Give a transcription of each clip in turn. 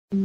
Good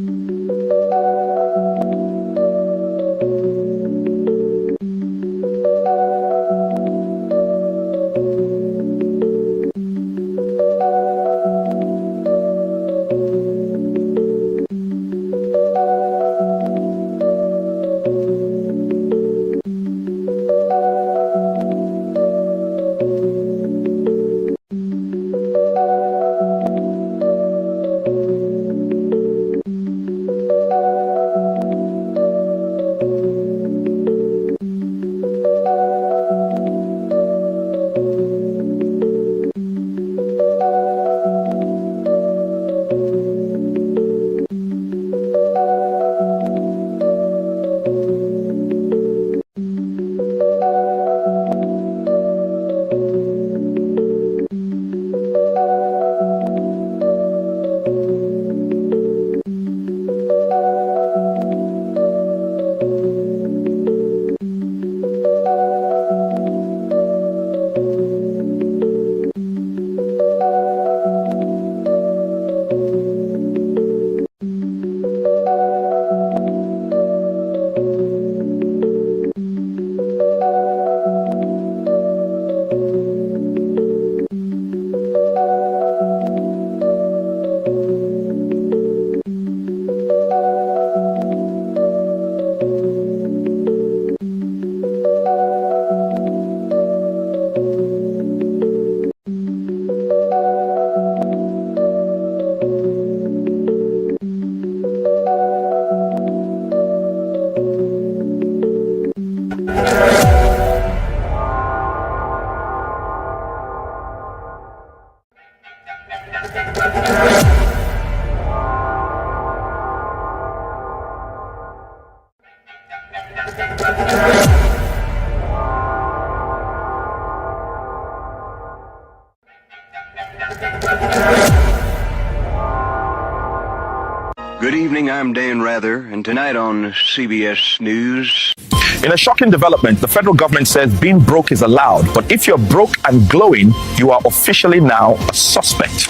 evening, I'm Dan Rather, and tonight on CBS News. In a shocking development, the federal government says being broke is allowed, but if you're broke and glowing, you are officially now a suspect.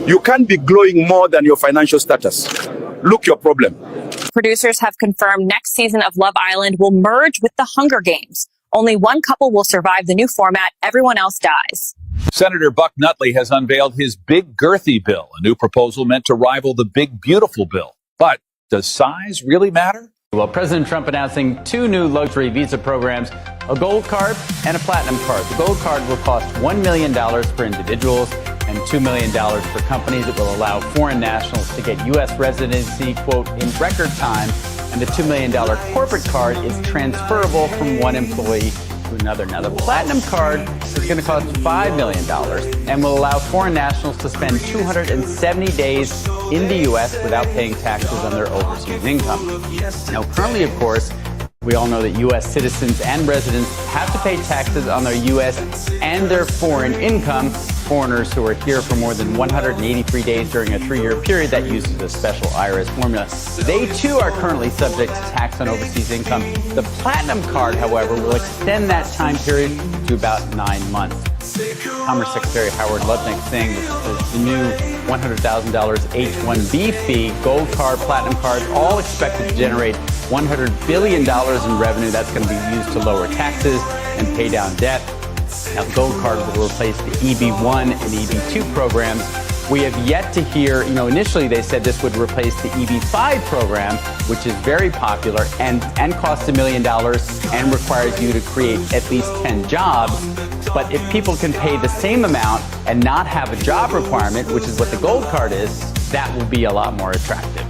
You can't be glowing more than your financial status. Look your problem. Producers have confirmed next season of Love Island will merge with the Hunger Games. Only one couple will survive the new format. Everyone else dies. Senator Buck Nutley has unveiled his Big Girthy bill, a new proposal meant to rival the Big Beautiful bill. But does size really matter? Well, President Trump announcing two new luxury visa programs, a gold card and a platinum card. The gold card will cost $1 million for individuals and $2 million for companies. It will allow foreign nationals to get U.S. residency, quote, in record time. And the $2 million corporate card is transferable from one employee to another. Now, the platinum card is going to cost $5 million and will allow foreign nationals to spend 270 days in the U.S. without paying taxes on their overseas income. Now, currently, of course, we all know that U.S. citizens and residents have to pay taxes on their U.S. and their foreign income. Foreigners who are here for more than 183 days during a 3-year period that uses a special IRS formula, they too are currently subject to tax on overseas income. The Platinum Card, however, will extend that time period to about 9 months. Commerce Secretary Howard Lutnick saying that the new $100,000 H-1B fee, Gold Card, Platinum Card, all expected to generate $100 billion in revenue. That's going to be used to lower taxes and pay down debt. Now, the Gold Card will replace the EB-1 and EB-2 programs. We have yet to hear, initially they said this would replace the EB-5 program, which is very popular and costs $1 million and requires you to create at least 10 jobs. But if people can pay the same amount and not have a job requirement, which is what the Gold Card is, that will be a lot more attractive.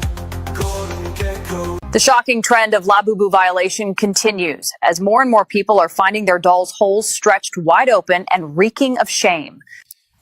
The shocking trend of Labubu violation continues as more and more people are finding their dolls' holes stretched wide open and reeking of shame.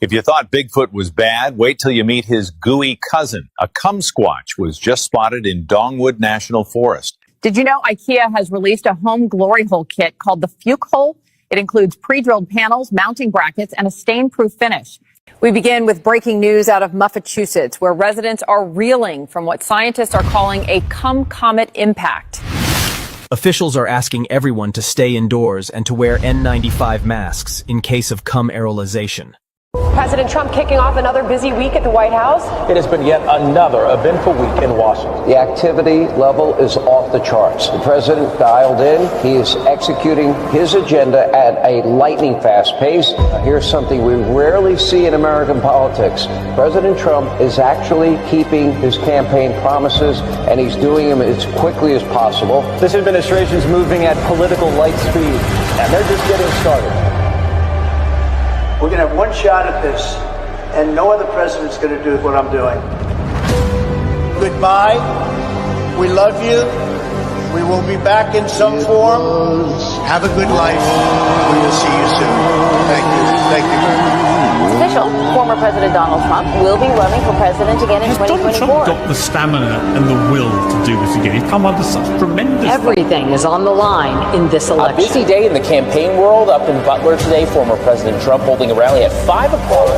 If you thought Bigfoot was bad, wait till you meet his gooey cousin. A kumsquatch was just spotted in Dongwood National Forest. Did you know IKEA has released a home glory hole kit called the Fuke Hole? It includes pre-drilled panels, mounting brackets, and a stain-proof finish. We begin with breaking news out of Massachusetts, where residents are reeling from what scientists are calling a cum-comet impact. Officials are asking everyone to stay indoors and to wear N95 masks in case of cum aerolization. President Trump kicking off another busy week at the White House. It has been yet another eventful week in Washington. The activity level is off the charts. The president dialed in. He is executing his agenda at a lightning fast pace. Here's something we rarely see in American politics. President Trump is actually keeping his campaign promises, and he's doing them as quickly as possible. This administration is moving at political light speed, and they're just getting started. We're going to have one shot at this, and no other president's going to do what I'm doing. Goodbye. We love you. We will be back in some form. Have a good life. We will see you soon. Thank you. Thank you very much. It's official. Former President Donald Trump will be running for president again in 2024. Donald Trump got the stamina and the will to do this again? He's come under such tremendous... Everything is on the line in this election. A busy day in the campaign world up in Butler today. Former President Trump holding a rally at 5 o'clock.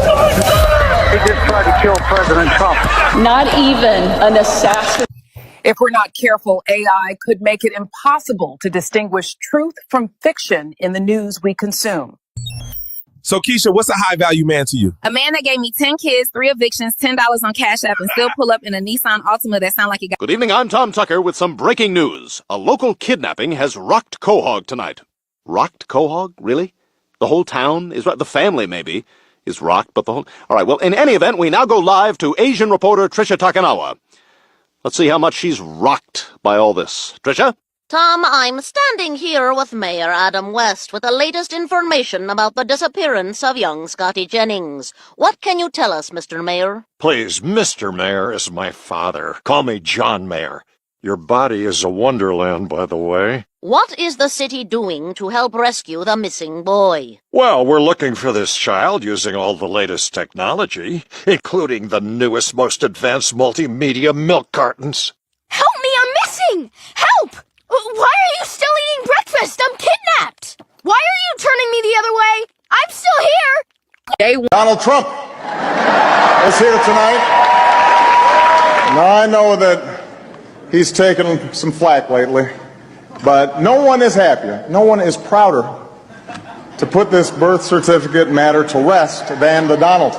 He just tried to kill President Trump. Not even an assassin. If we're not careful, AI could make it impossible to distinguish truth from fiction in the news we consume. So, Keisha, what's a high-value man to you? A man that gave me 10 kids, 3 evictions, $10 on Cash App, and still pull up in a Nissan Altima that sound like he got... Good evening, I'm Tom Tucker with some breaking news. A local kidnapping has rocked Quahog tonight. Rocked Quahog? Really? The whole town is rocked? The family, maybe, is rocked, but the whole... All right, well, in any event, we now go live to Asian reporter Tricia Takanawa. Let's see how much she's rocked by all this. Tricia? Tom, I'm standing here with Mayor Adam West with the latest information about the disappearance of young Scotty Jennings. What can you tell us, Mr. Mayor? Please, Mr. Mayor is my father. Call me John Mayor. Your body is a wonderland, by the way. What is the city doing to help rescue the missing boy? Well, we're looking for this child using all the latest technology, including the newest, most advanced multimedia milk cartons. Help me, I'm missing! Help! Why are you still eating breakfast? I'm kidnapped! Why are you turning me the other way? I'm still here! Donald Trump is here tonight. Now, I know that he's taken some flack lately, but no one is happier, no one is prouder to put this birth certificate matter to rest than the Donald.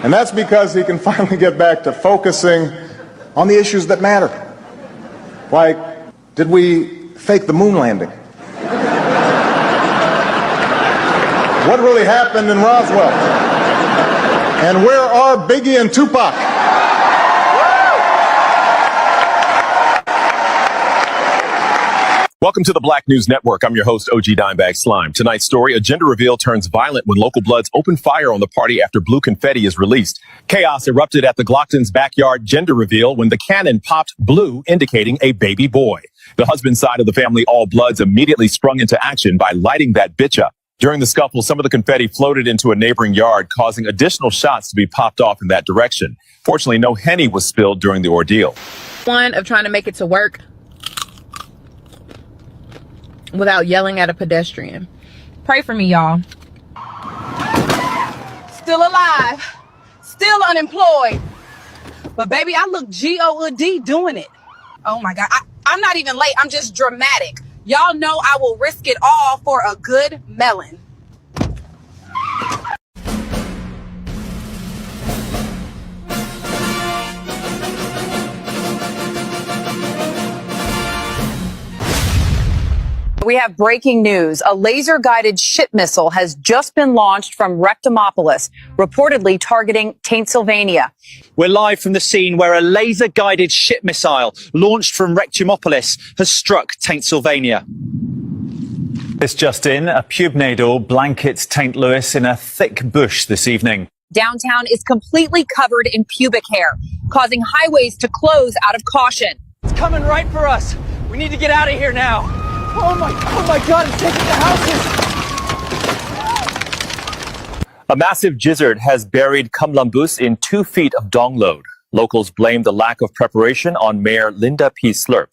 And that's because he can finally get back to focusing on the issues that matter. Like, did we fake the moon landing? What really happened in Roswell? And where are Biggie and Tupac? Welcome to the Black News Network. I'm your host, OG Dimebag Slime. Tonight's story, a gender reveal turns violent when local Bloods open fire on the party after blue confetti is released. Chaos erupted at the Glockton's backyard gender reveal when the cannon popped blue, indicating a baby boy. The husband's side of the family, all Bloods, immediately sprung into action by lighting that bitch up. During the scuffle, some of the confetti floated into a neighboring yard, causing additional shots to be popped off in that direction. Fortunately, no Henny was spilled during the ordeal. One of trying to make it to work without yelling at a pedestrian. Pray for me, y'all. Still alive, still unemployed, but baby, I look G-O-D doing it. Oh my God, I'm not even late, I'm just dramatic. Y'all know I will risk it all for a good melon. We have breaking news. A laser-guided ship missile has just been launched from Rectomopolis, reportedly targeting Taintsylvania. We're live from the scene where a laser-guided ship missile launched from Rectomopolis has struck Taintsylvania. This just in, a pubnadal blankets St. Louis in a thick bush this evening. Downtown is completely covered in pubic hair, causing highways to close out of caution. It's coming right for us. We need to get out of here now. Oh my God, it's taking the houses. A massive gizzard has buried Kamlambus in 2 feet of donglode. Locals blame the lack of preparation on Mayor Linda P. Slurp.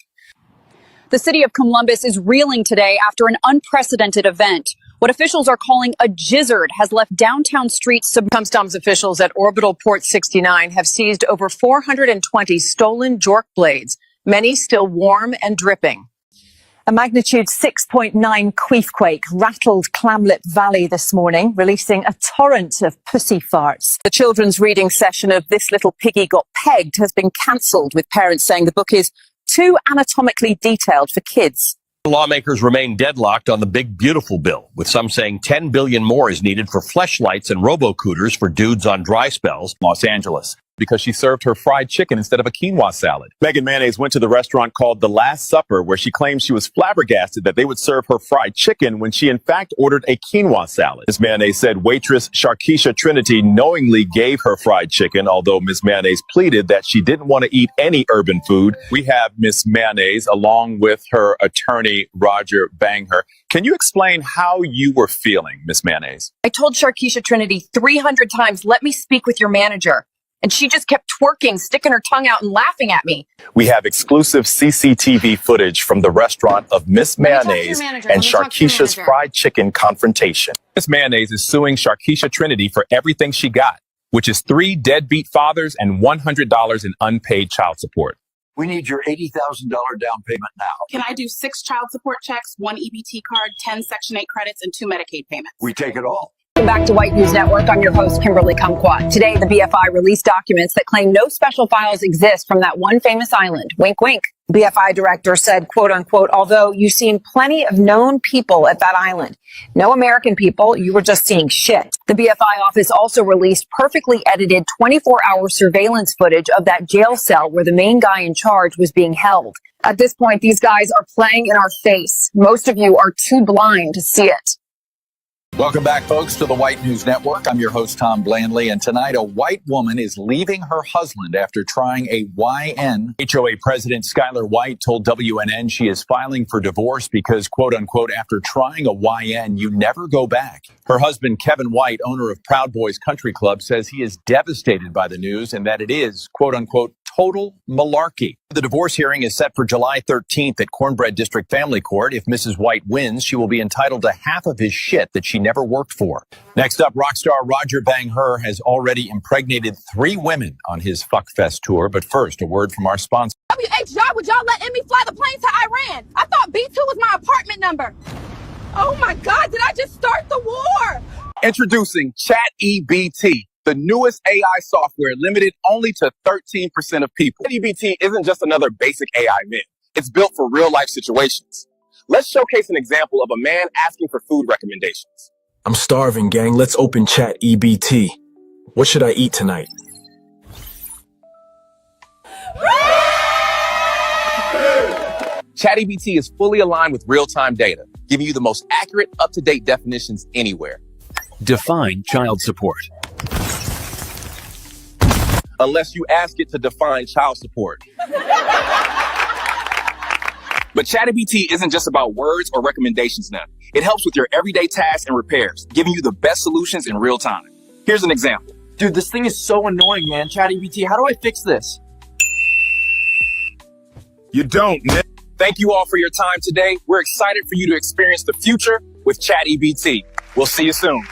The city of Columbus is reeling today after an unprecedented event. What officials are calling a gizzard has left downtown streets. Customs officials at Orbital Port 69 have seized over 420 stolen jork blades, many still warm and dripping. A magnitude 6.9 queefquake rattled Clamlip Valley this morning, releasing a torrent of pussy farts. The children's reading session of This Little Piggy Got Pegged has been cancelled, with parents saying the book is too anatomically detailed for kids. Lawmakers remain deadlocked on the big beautiful bill, with some saying 10 billion more is needed for fleshlights and robo-cooters for dudes on dry spells. Los Angeles, because she served her fried chicken instead of a quinoa salad. Megan Mayonnaise went to the restaurant called The Last Supper, where she claimed she was flabbergasted that they would serve her fried chicken when she in fact ordered a quinoa salad. Ms. Mayonnaise said waitress Sharkeisha Trinity knowingly gave her fried chicken, although Ms. Mayonnaise pleaded that she didn't want to eat any urban food. We have Ms. Mayonnaise along with her attorney, Roger Bangher. Can you explain how you were feeling, Ms. Mayonnaise? I told Sharkeisha Trinity 300 times, let me speak with your manager. And she just kept twerking, sticking her tongue out and laughing at me. We have exclusive CCTV footage from the restaurant of Miss Mayonnaise and Sharkeisha's fried chicken confrontation. Miss Mayonnaise is suing Sharkeisha Trinity for everything she got, which is 3 deadbeat fathers and $100 in unpaid child support. We need your $80,000 down payment now. Can I do 6 child support checks, 1 EBT card, 10 Section 8 credits, and 2 Medicaid payments? We take it all. Welcome back to White News Network. I'm your host, Kimberly Kumquat. Today, the BFI released documents that claim no special files exist from that one famous island. Wink, wink. BFI director said, quote unquote, although you've seen plenty of known people at that island, no American people, you were just seeing shit. The BFI office also released perfectly edited 24-hour surveillance footage of that jail cell where the main guy in charge was being held. At this point, these guys are playing in our face. Most of you are too blind to see it. Welcome back, folks, to the White News Network. I'm your host, Tom Blandley, and tonight a white woman is leaving her husband after trying a YN. HOA President Skylar White told WNN she is filing for divorce because, quote unquote, after trying a YN, you never go back. Her husband, Kevin White, owner of Proud Boys Country Club, says he is devastated by the news and that it is, quote unquote, total malarkey. The divorce hearing is set for July 13th at Cornbread District Family Court. If Mrs. White wins, she will be entitled to half of his shit that she never worked for. Next up, rock star Roger Bangher has already impregnated 3 women on his Fuckfest tour. But first, a word from our sponsor. WHR, would y'all let me fly the plane to Iran? I thought B2 was my apartment number. Oh my God, did I just start the war? Introducing ChatEBT, the newest AI software limited only to 13% of people. ChatEBT isn't just another basic AI myth. It's built for real-life situations. Let's showcase an example of a man asking for food recommendations. I'm starving, gang. Let's open ChatEBT. What should I eat tonight? ChatEBT is fully aligned with real-time data, giving you the most accurate, up-to-date definitions anywhere. Define child support. Unless you ask it to define child support. But ChatGPT isn't just about words or recommendations now. It helps with your everyday tasks and repairs, giving you the best solutions in real time. Here's an example. Dude, this thing is so annoying, man. ChatGPT, how do I fix this? You don't, man. Thank you all for your time today. We're excited for you to experience the future with ChatGPT. We'll see you soon.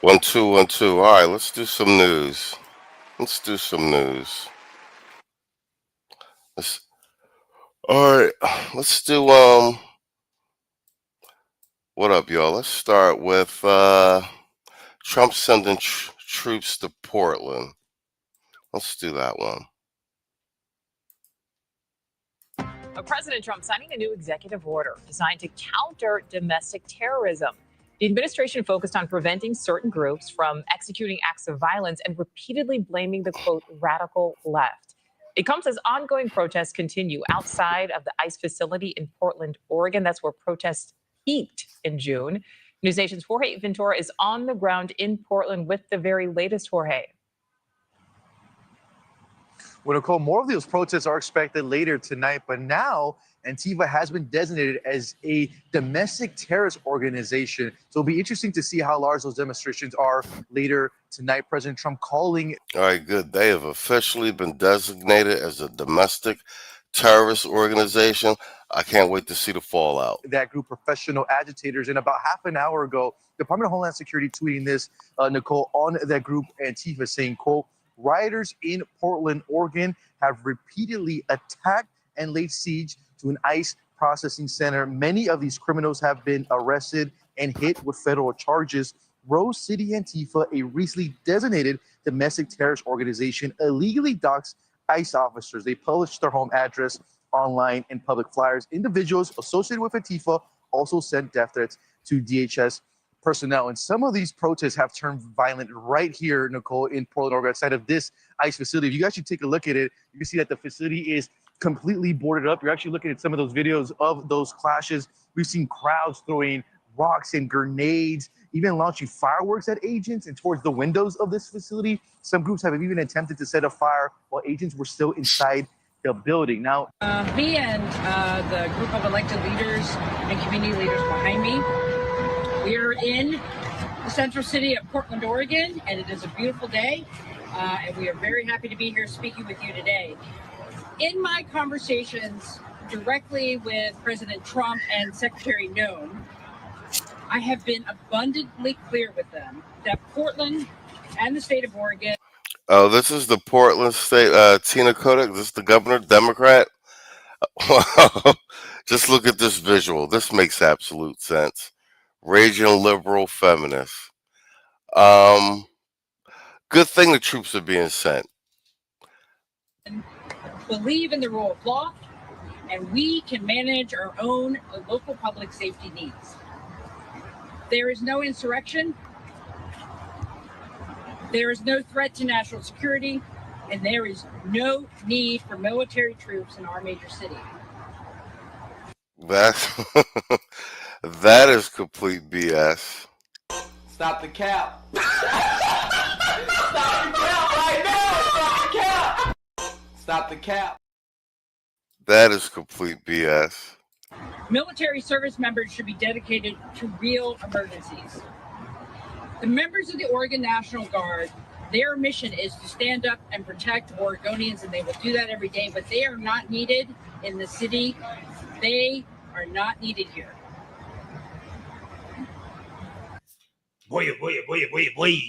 1 2 1 2. All right, let's do some news. Let's do some news. All right, let's do what up, y'all? Let's start with Trump sending troops to Portland. Let's do that one. President Trump signing a new executive order designed to counter domestic terrorism. The administration focused on preventing certain groups from executing acts of violence and repeatedly blaming the, quote, radical left. It comes as ongoing protests continue outside of the ICE facility in Portland, Oregon. That's where protests peaked in June. News Nation's Jorge Ventura is on the ground in Portland with the very latest, Jorge. Well, Nicole, more of those protests are expected later tonight, but now Antifa has been designated as a domestic terrorist organization. So it'll be interesting to see how large those demonstrations are later tonight. President Trump calling. All right, good. They have officially been designated as a domestic terrorist organization. I can't wait to see the fallout. That group, professional agitators, and about half an hour ago, Department of Homeland Security tweeting this, Nicole, on that group, Antifa, saying, quote, rioters in Portland, Oregon have repeatedly attacked and laid siege to an ICE processing center. Many of these criminals have been arrested and hit with federal charges. Rose City Antifa, a recently designated domestic terrorist organization, illegally docks ICE officers. They published their home address online and public flyers. Individuals associated with Antifa also sent death threats to DHS personnel. And some of these protests have turned violent right here, Nicole, in Portland, Oregon, outside of this ICE facility. If you guys should take a look at it, you can see that the facility is completely boarded up. You're actually looking at some of those videos of those clashes. We've seen crowds throwing rocks and grenades, even launching fireworks at agents and towards the windows of this facility. Some groups have even attempted to set a fire while agents were still inside the building. Now, me and the group of elected leaders and community leaders behind me, we are in the central city of Portland, Oregon, and it is a beautiful day, and we are very happy to be here speaking with you today. In my conversations directly with President Trump and Secretary Noem, I have been abundantly clear with them that Portland and the state of Oregon. Oh, this is the Portland state, Tina Kodak. This is the governor, Democrat. Just look at this visual. This makes absolute sense. Raging liberal feminist. Good thing the troops are being sent. Believe in the rule of law, and we can manage our own local public safety needs. There is no insurrection, there is no threat to national security, and there is no need for military troops in our major city. That is complete BS. Stop the cap. Stop the cap right now. Stop the cap. Stop the cap. That is complete BS. Military service members should be dedicated to real emergencies. The members of the Oregon National Guard, their mission is to stand up and protect Oregonians, and they will do that every day, but they are not needed in the city. They are not needed here. Boy.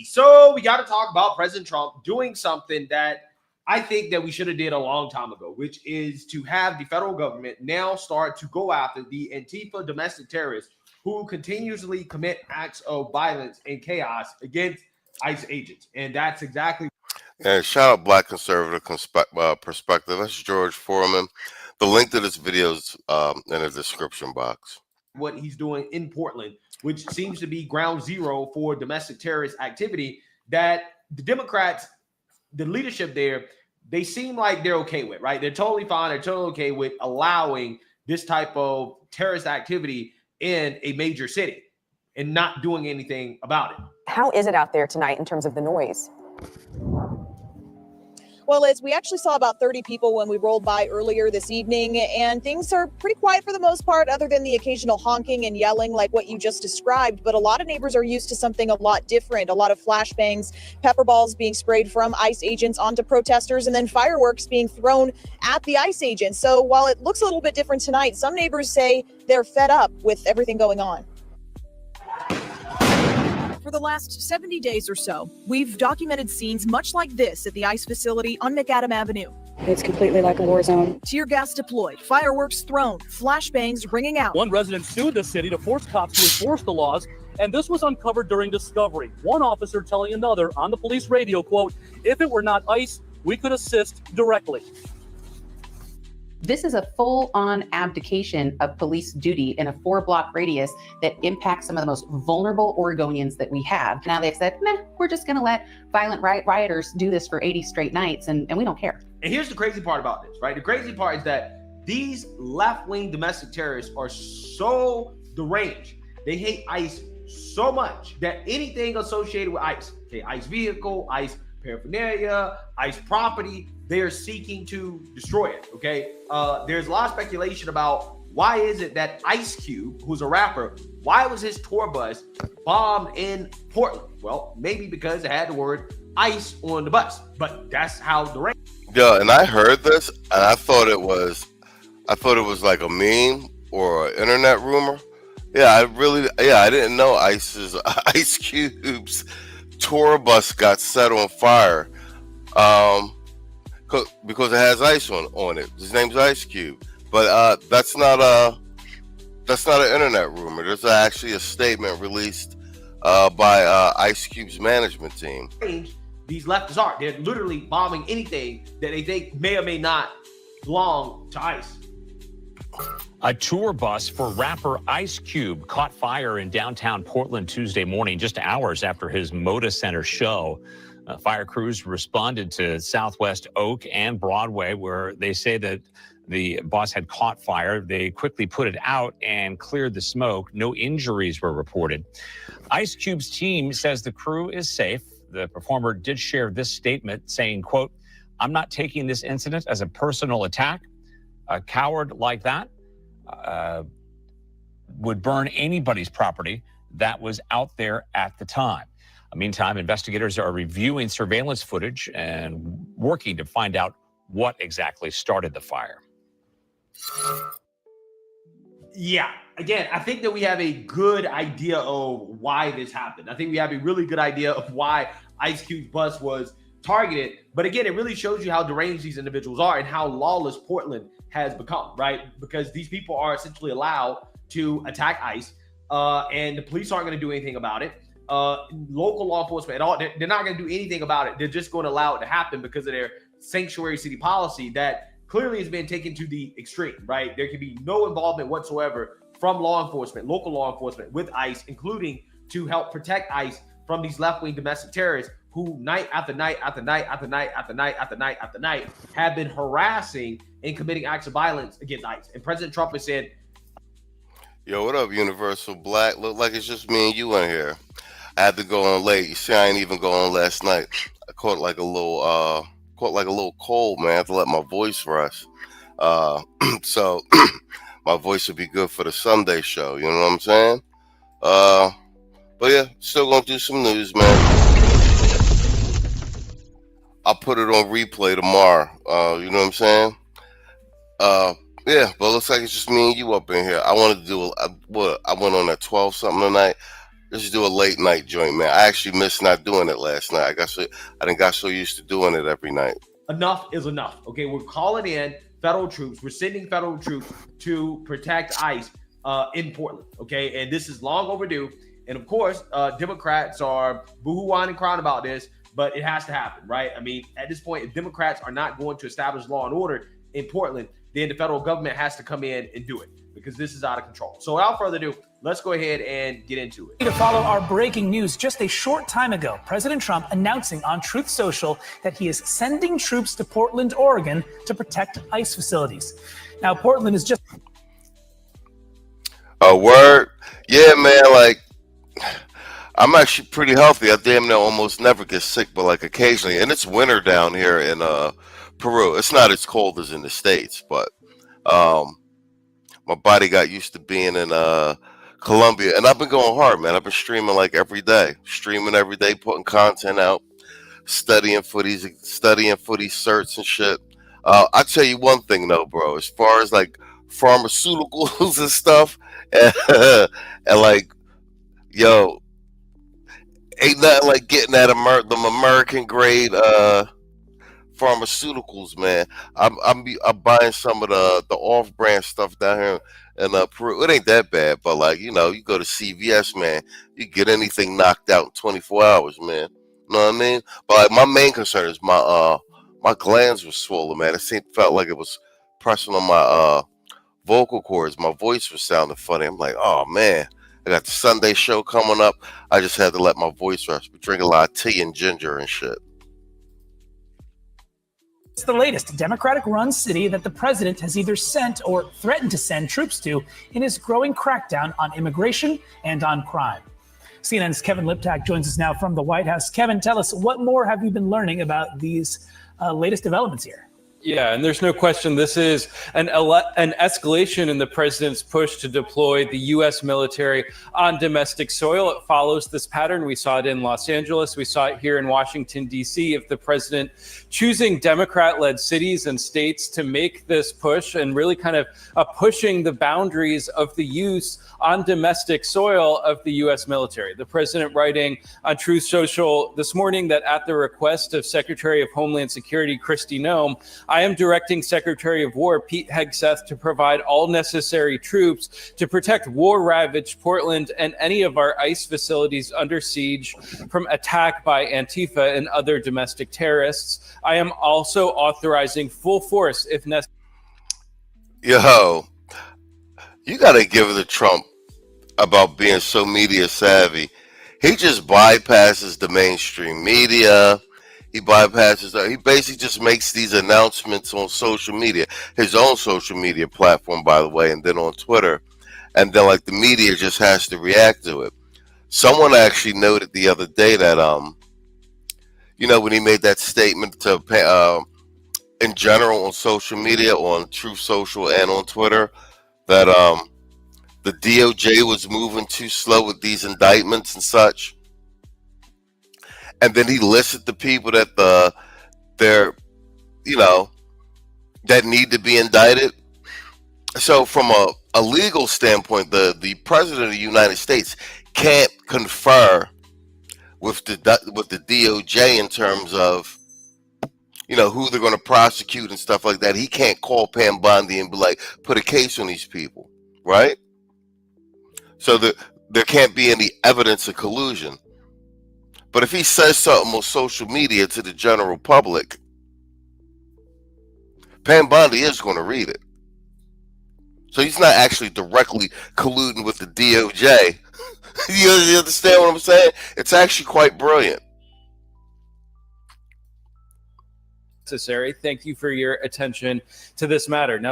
So we got to talk about President Trump doing something that I think that we should have did a long time ago, which is to have the federal government now start to go after the Antifa domestic terrorists who continuously commit acts of violence and chaos against ICE agents. And that's exactly. And shout out Black Conservative Perspective. That's George Foreman. The link to this video is in the description box. What he's doing in Portland, which seems to be ground zero for domestic terrorist activity that the Democrats, the leadership there, they seem like they're okay with, right? They're totally fine. They're totally okay with allowing this type of terrorist activity in a major city and not doing anything about it. How is it out there tonight in terms of the noise? Well, Liz, we actually saw about 30 people when we rolled by earlier this evening, and things are pretty quiet for the most part, other than the occasional honking and yelling like what you just described. But a lot of neighbors are used to something a lot different. A lot of flashbangs, pepper balls being sprayed from ICE agents onto protesters, and then fireworks being thrown at the ICE agents. So while it looks a little bit different tonight, some neighbors say they're fed up with everything going on. For the last 70 days or so, we've documented scenes much like this at the ICE facility on McAdam Avenue. It's completely like a war zone. Tear gas deployed, fireworks thrown, flashbangs ringing out. One resident sued the city to force cops to enforce the laws, and this was uncovered during discovery. One officer telling another on the police radio, quote, "If it were not ICE, we could assist directly." This is a full-on abdication of police duty in a 4-block radius that impacts some of the most vulnerable Oregonians that we have. Now they've said, meh, we're just going to let violent rioters do this for 80 straight nights, and we don't care. And here's the crazy part about this, right? The crazy part is that these left-wing domestic terrorists are so deranged. They hate ICE so much that anything associated with ICE, okay, ICE vehicle, ICE paraphernalia, ICE property, they are seeking to destroy it, okay? There's a lot of speculation about why is it that Ice Cube, who's a rapper, why was his tour bus bombed in Portland? Well, maybe because it had the word ICE on the bus, but that's how the Yeah, and I heard this, and I thought it was like a meme or an internet rumor. I didn't know Ice Cube's tour bus got set on fire. Because it has ice on it. His name's Ice Cube, but that's not an internet rumor. There's actually a statement released by Ice Cube's management team. These leftists are. They're literally bombing anything that they think may or may not belong to ICE. A tour bus for rapper Ice Cube caught fire in downtown Portland Tuesday morning, just hours after his Moda Center show. Fire crews responded to Southwest Oak and Broadway, where they say that the bus had caught fire. They quickly put it out and cleared the smoke. No injuries were reported. Ice Cube's team says the crew is safe. The performer did share this statement saying, quote, "I'm not taking this incident as a personal attack. A coward like that would burn anybody's property that was out there at the time." Meantime, investigators are reviewing surveillance footage and working to find out what exactly started the fire. Yeah, again, I think that we have a good idea of why this happened. I think we have a really good idea of why Ice Cube's bus was targeted. But again, it really shows you how deranged these individuals are and how lawless Portland has become, right? Because these people are essentially allowed to attack ICE, and the police aren't going to do anything about it. Local law enforcement at all, they're not going to do anything about it. They're just going to allow it to happen because of their sanctuary city policy that clearly has been taken to the extreme, right? There can be no involvement whatsoever from law enforcement, local law enforcement with ICE, including to help protect ICE from these left-wing domestic terrorists who night after night after night after night after night after night after night have been harassing and committing acts of violence against ICE. And President Trump has said, "Yo, what up, Universal Black? Look like it's just me and you in here. I had to go on late. You see, I ain't even go on last night. I caught like a little cold, man. I have to let my voice rest. So my voice would be good for the Sunday show. You know what I'm saying? But yeah, still gonna do some news, man. I'll put it on replay tomorrow. You know what I'm saying? Yeah, but it looks like it's just me and you up in here. I wanted to do I went on at 12 something tonight. Let's do a late night joint, man. I actually missed not doing it last night. I done got so used to doing it every night. Enough is enough. Okay, we're calling in federal troops. We're sending federal troops to protect ICE in Portland. Okay, and this is long overdue. And of course, Democrats are boo-hooing and crying about this, but it has to happen, right? I mean, at this point, if Democrats are not going to establish law and order in Portland, then the federal government has to come in and do it because this is out of control. So without further ado, let's go ahead and get into it. To follow our breaking news, just a short time ago, President Trump announcing on Truth Social that he is sending troops to Portland, Oregon to protect ICE facilities. Now, Portland is just... A word? Yeah, man, like, I'm actually pretty healthy. I damn near almost never get sick, but like occasionally. And it's winter down here in Peru. It's not as cold as in the States, but my body got used to being in Colombia, and I've been going hard, man. I've been streaming like every day, putting content out, studying footy certs and shit. I tell you one thing though, bro, as far as like pharmaceuticals and stuff, and like, yo, Ain't nothing like getting that them American grade pharmaceuticals, man. I'm buying some of the off brand stuff down here in Peru. It ain't that bad, but like you go to CVS, man, you get anything knocked out in 24 hours, man. You know what I mean? But like my main concern is my glands were swollen, man. Felt like it was pressing on my vocal cords. My voice was sounding funny. I'm like, oh man, I got the Sunday show coming up. I just had to let my voice rest. We drink a lot of tea and ginger and shit. It's the latest Democratic-run city that the president has either sent or threatened to send troops to in his growing crackdown on immigration and on crime. CNN's Kevin Liptak joins us now from the White House. Kevin, tell us, what more have you been learning about these latest developments here? Yeah, and there's no question this is an escalation in the president's push to deploy the U.S. military on domestic soil. It follows this pattern. We saw it in Los Angeles. We saw it here in Washington, D.C. If the president choosing Democrat-led cities and states to make this push and really kind of pushing the boundaries of the use on domestic soil of the U.S. military. The president writing on Truth Social this morning that at the request of Secretary of Homeland Security Kristi Noem, I am directing Secretary of War Pete Hegseth to provide all necessary troops to protect war-ravaged Portland and any of our ICE facilities under siege from attack by Antifa and other domestic terrorists. I am also authorizing full force if necessary. Yo, you got to give it to Trump about being so media savvy. He just bypasses the mainstream media. He basically just makes these announcements on social media, his own social media platform, by the way, and then on Twitter. And then like the media just has to react to it. Someone actually noted the other day that, when he made that statement to, in general on social media, on Truth Social and on Twitter, that the DOJ was moving too slow with these indictments and such. And then he listed the people that that need to be indicted. So from a legal standpoint, the president of the United States can't confer with the DOJ in terms of who they're going to prosecute and stuff like that. He can't call Pam Bondi and be like, put a case on these people, right? So there can't be any evidence of collusion. But if he says something on social media to the general public, Pam Bondi is going to read it. So he's not actually directly colluding with the DOJ. You understand what I'm saying? It's actually quite brilliant. Necessary. Thank you for your attention to this matter. Now,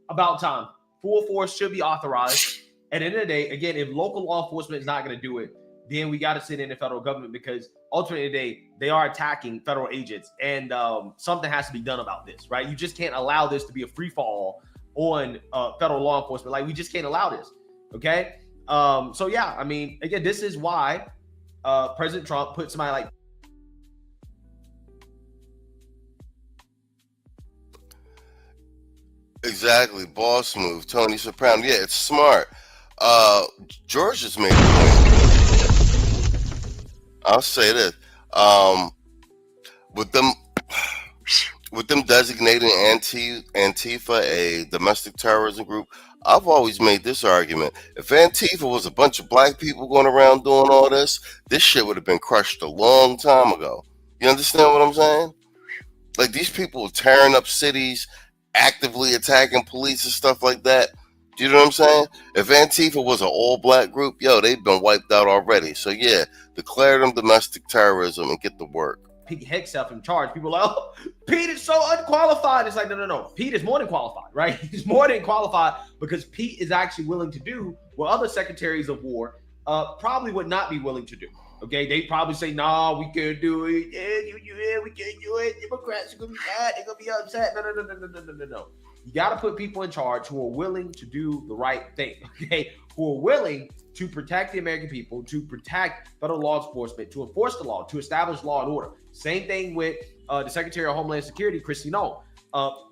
about time. Full force should be authorized. At the end of the day, again, if local law enforcement is not going to do it, then we got to sit in the federal government, because ultimately today they are attacking federal agents, and something has to be done about this, right? You just can't allow this to be a free fall on federal law enforcement. Like, we just can't allow this. Okay. So yeah, I mean, again, this is why President Trump put somebody like Exactly, boss move, Tony Soprano. Yeah, it's smart. George just made a point. I'll say this: with them designating Antifa a domestic terrorism group, I've always made this argument: if Antifa was a bunch of black people going around doing all this shit would have been crushed a long time ago. You understand what I'm saying? Like, these people tearing up cities, actively attacking police and stuff like that. Do you know what I'm saying? If Antifa was an all-black group, they've been wiped out already. So yeah, declare them domestic terrorism and get to work. Pete Hegseth in charge. People are like, oh, Pete is so unqualified. It's like, no. Pete is more than qualified, right? He's more than qualified, because Pete is actually willing to do what other secretaries of war probably would not be willing to do. Okay, they probably say, nah, we can't do it. Yeah, we can't do it. Democrats are going to be mad. They're going to be upset. No. You got to put people in charge who are willing to do the right thing, okay? Who are willing to protect the American people, to protect federal law enforcement, to enforce the law, to establish law and order. Same thing with the Secretary of Homeland Security, Kristi Noem.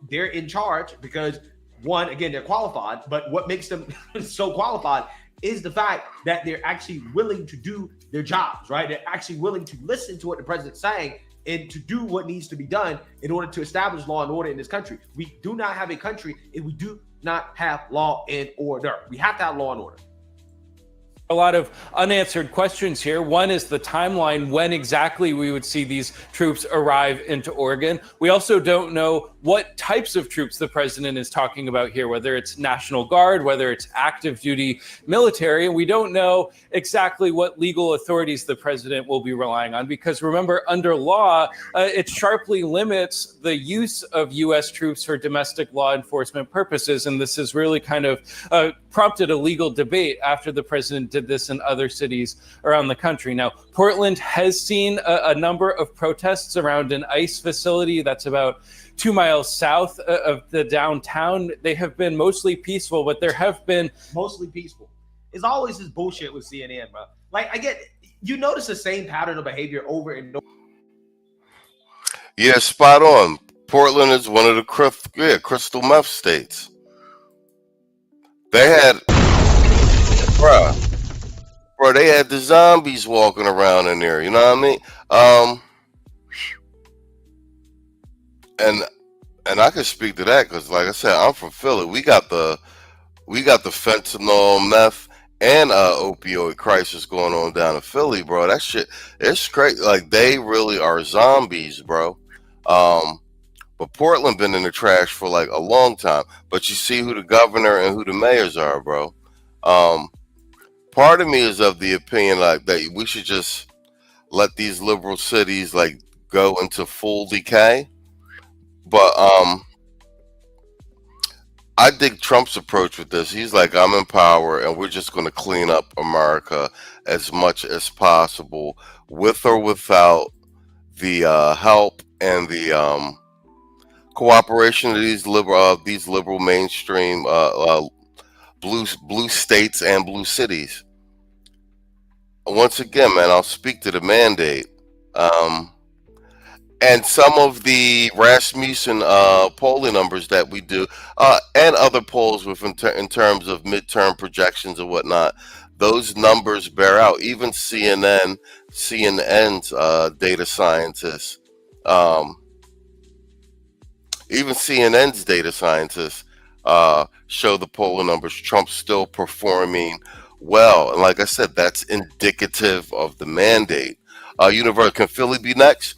They're in charge because, one, again, they're qualified, but what makes them so qualified is the fact that they're actually willing to do their jobs, right? They're actually willing to listen to what the president's saying and to do what needs to be done in order to establish law and order in this country. We do not have a country if we do not have law and order. We have to have law and order. A lot of unanswered questions here. One is the timeline, when exactly we would see these troops arrive into Oregon. We also don't know what types of troops the president is talking about here, whether it's National Guard, whether it's active duty military. And we don't know exactly what legal authorities the president will be relying on, because remember, under law, it sharply limits the use of U.S. troops for domestic law enforcement purposes. And this has really kind of prompted a legal debate after the president did this in other cities around the country. Now, Portland has seen a number of protests around an ICE facility that's about 2 miles south of the downtown. They have been mostly peaceful, but there have been mostly peaceful. It's always this bullshit with CNN, bro. Like, you notice the same pattern of behavior over and over. Yeah, spot on. Portland is one of the crystal meth states. They had, bro, they had the zombies walking around in there. You know what I mean? And I can speak to that because, like I said, I'm from Philly. We got the fentanyl, meth, and opioid crisis going on down in Philly, bro. That shit, it's crazy. Like, they really are zombies, bro. But Portland been in the trash for like a long time. But you see who the governor and who the mayors are, bro. Part of me is of the opinion like that we should just let these liberal cities like go into full decay. But I dig Trump's approach with this. He's like, I'm in power and we're just going to clean up America as much as possible, with or without the help and the cooperation of these liberal mainstream blue states and blue cities. Once again, man, I'll speak to the mandate. And some of the Rasmussen polling numbers that we do, and other polls in terms of midterm projections and whatnot, those numbers bear out. Even CNN's data scientists, show the polling numbers. Trump's still performing well, and like I said, that's indicative of the mandate. Universe, can Philly be next?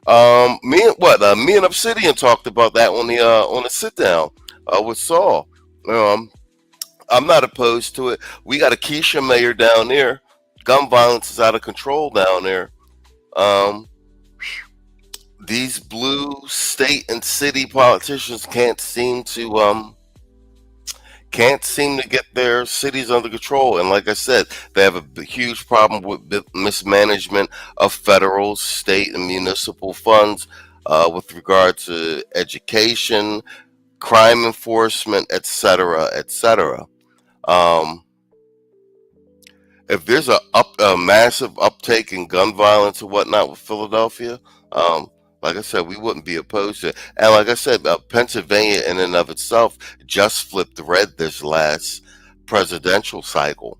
Me and Obsidian talked about that on the sit down with Saul. I'm not opposed to it. We got a Keisha mayor down there. Gun violence is out of control down there. These blue state and city politicians can't seem to get their cities under control. And like I said, they have a huge problem with mismanagement of federal, state, and municipal funds with regard to education, crime enforcement, etc., etc. If there's a massive uptake in gun violence and whatnot with Philadelphia, like I said, we wouldn't be opposed to it. And like I said, Pennsylvania in and of itself just flipped red this last presidential cycle.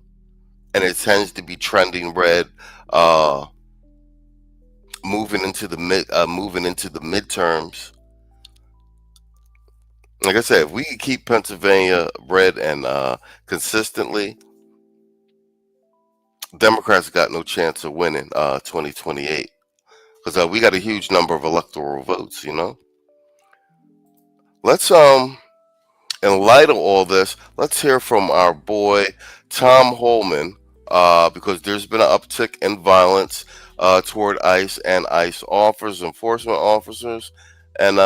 And it tends to be trending red moving into the midterms. Like I said, if we can keep Pennsylvania red and consistently, Democrats got no chance of winning 2028. Because we got a huge number of electoral votes, you know. Let's in light of all this, let's hear from our boy Tom Holman, because there's been an uptick in violence toward ICE and ICE enforcement officers. And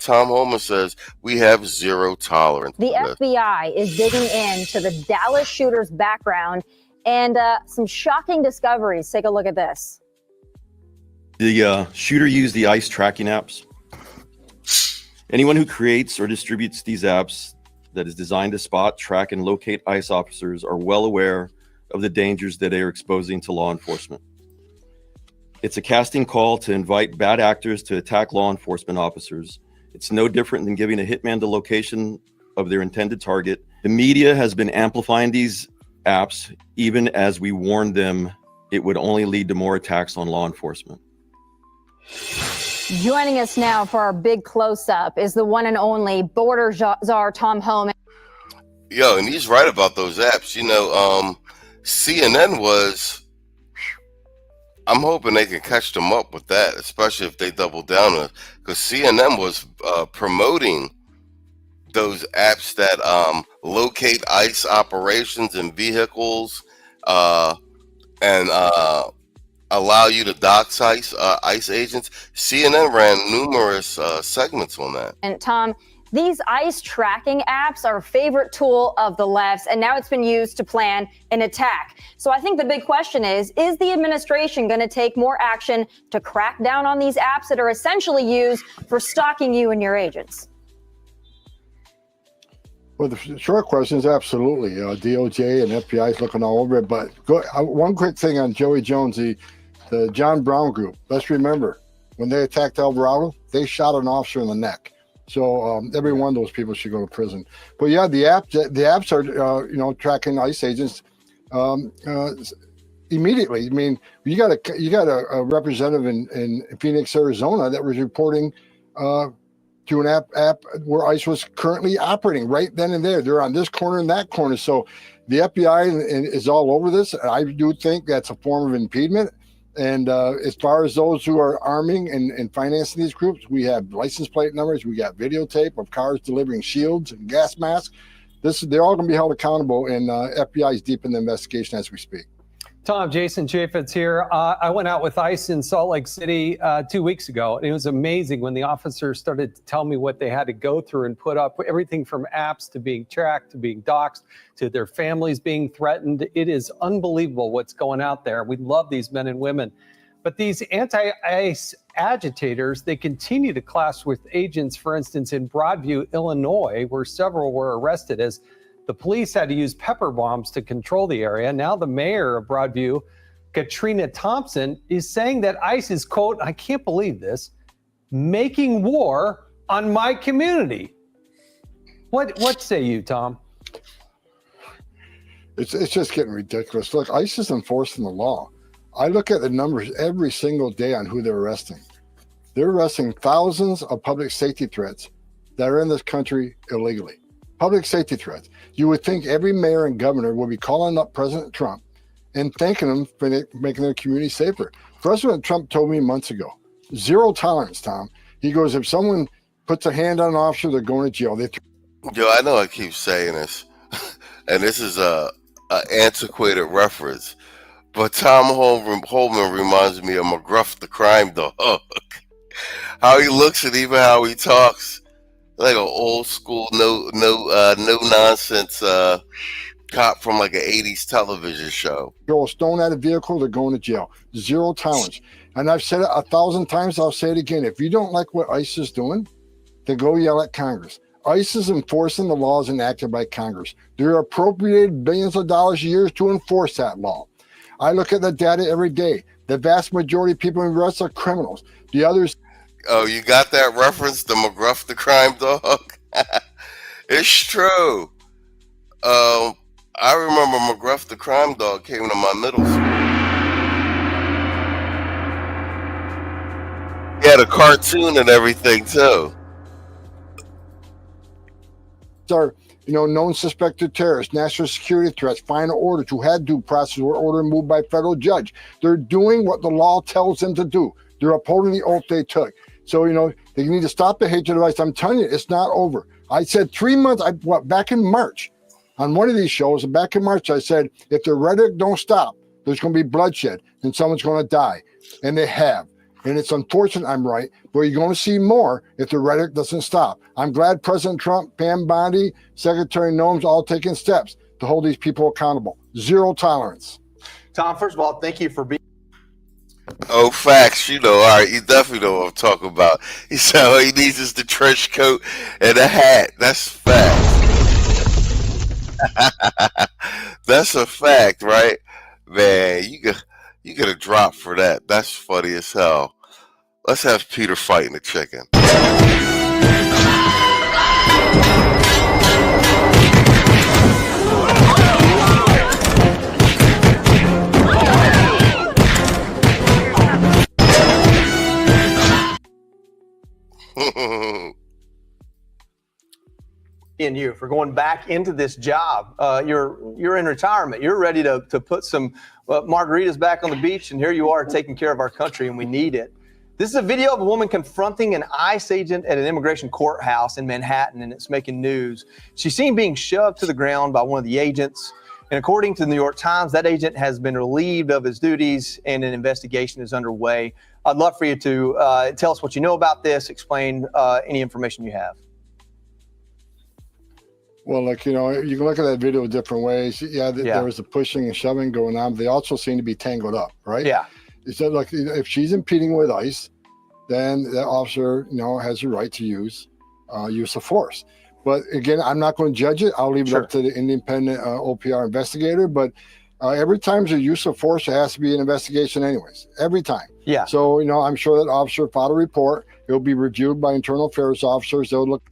Tom Holman says we have zero tolerance. The FBI is digging into the Dallas shooter's background and some shocking discoveries. Take a look at this. The shooter used the ICE tracking apps. Anyone who creates or distributes these apps that is designed to spot, track, and locate ICE officers are well aware of the dangers that they are exposing to law enforcement. It's a casting call to invite bad actors to attack law enforcement officers. It's no different than giving a hitman the location of their intended target. The media has been amplifying these apps, even as we warned them it would only lead to more attacks on law enforcement. Joining us now for our big close-up is the one and only border czar Tom Home. Yo, and he's right about those apps. You know, CNN was, I'm hoping they can catch them up with that, especially if they double down on it, because CNN was promoting those apps that locate ICE operations and vehicles and allow you to dox ICE agents. CNN ran numerous segments on that. And Tom, these ICE tracking apps are a favorite tool of the left's, and now it's been used to plan an attack. So I think the big question is the administration going to take more action to crack down on these apps that are essentially used for stalking you and your agents? Well, the short question is absolutely. DOJ and FBI is looking all over it. But one quick thing on Joey Jones, the John Brown group. Let's remember, when they attacked Alvarado, they shot an officer in the neck. So every one of those people should go to prison. But yeah, the apps are tracking ICE agents immediately. I mean, you got a representative in Phoenix, Arizona, that was reporting to an app where ICE was currently operating right then and there. They're on this corner and that corner. So the FBI is all over this. I do think that's a form of impediment. And as far as those who are arming and financing these groups, we have license plate numbers. We got videotape of cars delivering shields and gas masks. They're all going to be held accountable, and FBI is deep in the investigation as we speak. Tom, Jason Chaffetz here. I went out with ICE in Salt Lake City 2 weeks ago, and it was amazing when the officers started to tell me what they had to go through and put up, everything from apps to being tracked to being doxxed to their families being threatened. It is unbelievable what's going out there. We love these men and women. But these anti-ICE agitators, they continue to clash with agents, for instance, in Broadview, Illinois, where several were arrested as the police had to use pepper bombs to control the area. Now the mayor of Broadview, Katrina Thompson, is saying that ICE is, quote, I can't believe this, making war on my community. What say you, Tom? It's just getting ridiculous. Look, ICE is enforcing the law. I look at the numbers every single day on who they're arresting. They're arresting thousands of public safety threats that are in this country illegally. Public safety threats. You would think every mayor and governor would be calling up President Trump and thanking him for making their community safer. President Trump told me months ago, zero tolerance, Tom. He goes, if someone puts a hand on an officer, they're going to jail. Yo, I know I keep saying this, and this is a antiquated reference, but Tom Holman reminds me of McGruff the crime dog. How he looks and even how he talks. Like an old school, no nonsense cop from like an 80s television show. Throw a stone at a vehicle, they're going to jail. Zero tolerance. And I've said it 1,000 times, I'll say it again. If you don't like what ICE is doing, then go yell at Congress. ICE is enforcing the laws enacted by Congress. They're appropriated billions of dollars a year to enforce that law. I look at the data every day. The vast majority of people in the arrest are criminals. The others... Oh, you got that reference to McGruff the crime dog? It's true. I remember McGruff the crime dog came to my middle school. He had a cartoon and everything too. Are known suspected terrorists, national security threats, final orders who had due process or order moved by federal judge. They're doing what the law tells them to do. They're upholding the oath they took. So, they need to stop the hatred of ICE. I'm telling you, it's not over. I said 3 months, back in March, on one of these shows, back in March, I said, if the rhetoric don't stop, there's going to be bloodshed and someone's going to die. And they have. And it's unfortunate I'm right, but you're going to see more if the rhetoric doesn't stop. I'm glad President Trump, Pam Bondi, Secretary Noem's all taking steps to hold these people accountable. Zero tolerance. Tom, first of all, thank you for being. Oh, facts. All right, you definitely know what I'm talking about. He said all he needs is the trench coat and a hat. That's facts. That's a fact, right? Man, you get a drop for that. That's funny as hell. Let's have Peter fighting the chicken. in you for going back into this job. You're in retirement. You're ready to put some margaritas back on the beach, and here you are taking care of our country, and we need it. This is a video of a woman confronting an ICE agent at an immigration courthouse in Manhattan, and it's making news. She's seen being shoved to the ground by one of the agents. And according to the New York Times, that agent has been relieved of his duties and an investigation is underway. I'd love for you to tell us what you know about this, explain any information you have. Well, like, you know, you can look at that video different ways. Yeah, there was a pushing and shoving going on. But they also seem to be tangled up, right? Yeah. So, look, if she's impeding with ICE, then the officer, you know, has the right to use of force. But again, I'm not going to judge it. I'll leave it up to the independent OPR investigator. But every time there's a use of force, there has to be an investigation anyways, every time. Yeah. So, you know, I'm sure that officer filed a report. It'll be reviewed by internal affairs officers. They'll look.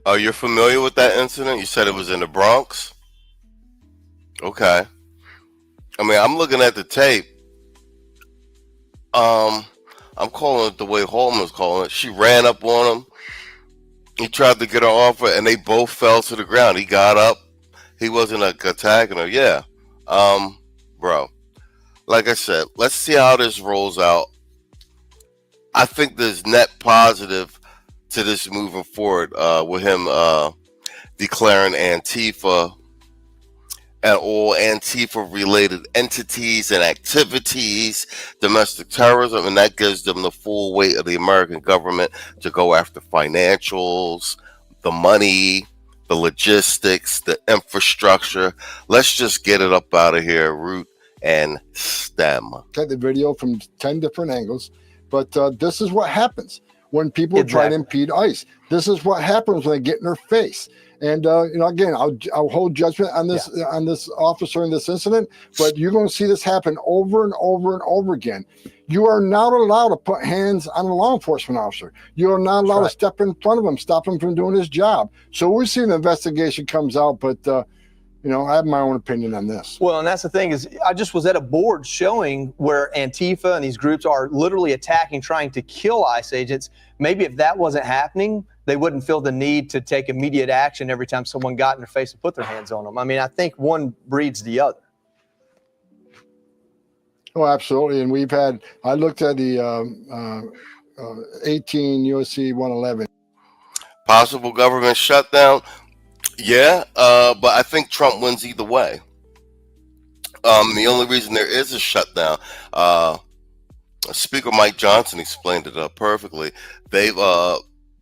You're familiar with that incident? You said it was in the Bronx? Okay. I mean, I'm looking at the tape. I'm calling it the way Holman's calling it. She ran up on him. He tried to get her off her, and they both fell to the ground. He got up. He wasn't like attacking her. Yeah. Bro. Like I said, let's see how this rolls out. I think there's net positive to this moving forward with him declaring Antifa and all Antifa-related entities and activities, domestic terrorism, and that gives them the full weight of the American government to go after financials, the money, the logistics, the infrastructure. Let's just get it up out of here, root and stem. Got the video from 10 different angles, but this is what happens when people try to impede ICE. This is what happens when they get in their face. And you know, again, I'll hold judgment on this officer in this incident, but you're going to see this happen over and over and over again. You are not allowed to put hands on a law enforcement officer. You are not allowed to step in front of him, stop him from doing his job. So we'll see an investigation comes out, but you know, I have my own opinion on this. Well, and that's the thing is, I just was at a board showing where Antifa and these groups are literally attacking, trying to kill ICE agents. Maybe if that wasn't happening, they wouldn't feel the need to take immediate action every time someone got in their face and put their hands on them. I mean, I think one breeds the other. Oh, absolutely. And we've had, I looked at the 18 USC 111. Possible government shutdown. Yeah, but I think Trump wins either way. The only reason there is a shutdown, Speaker Mike Johnson explained it perfectly. They've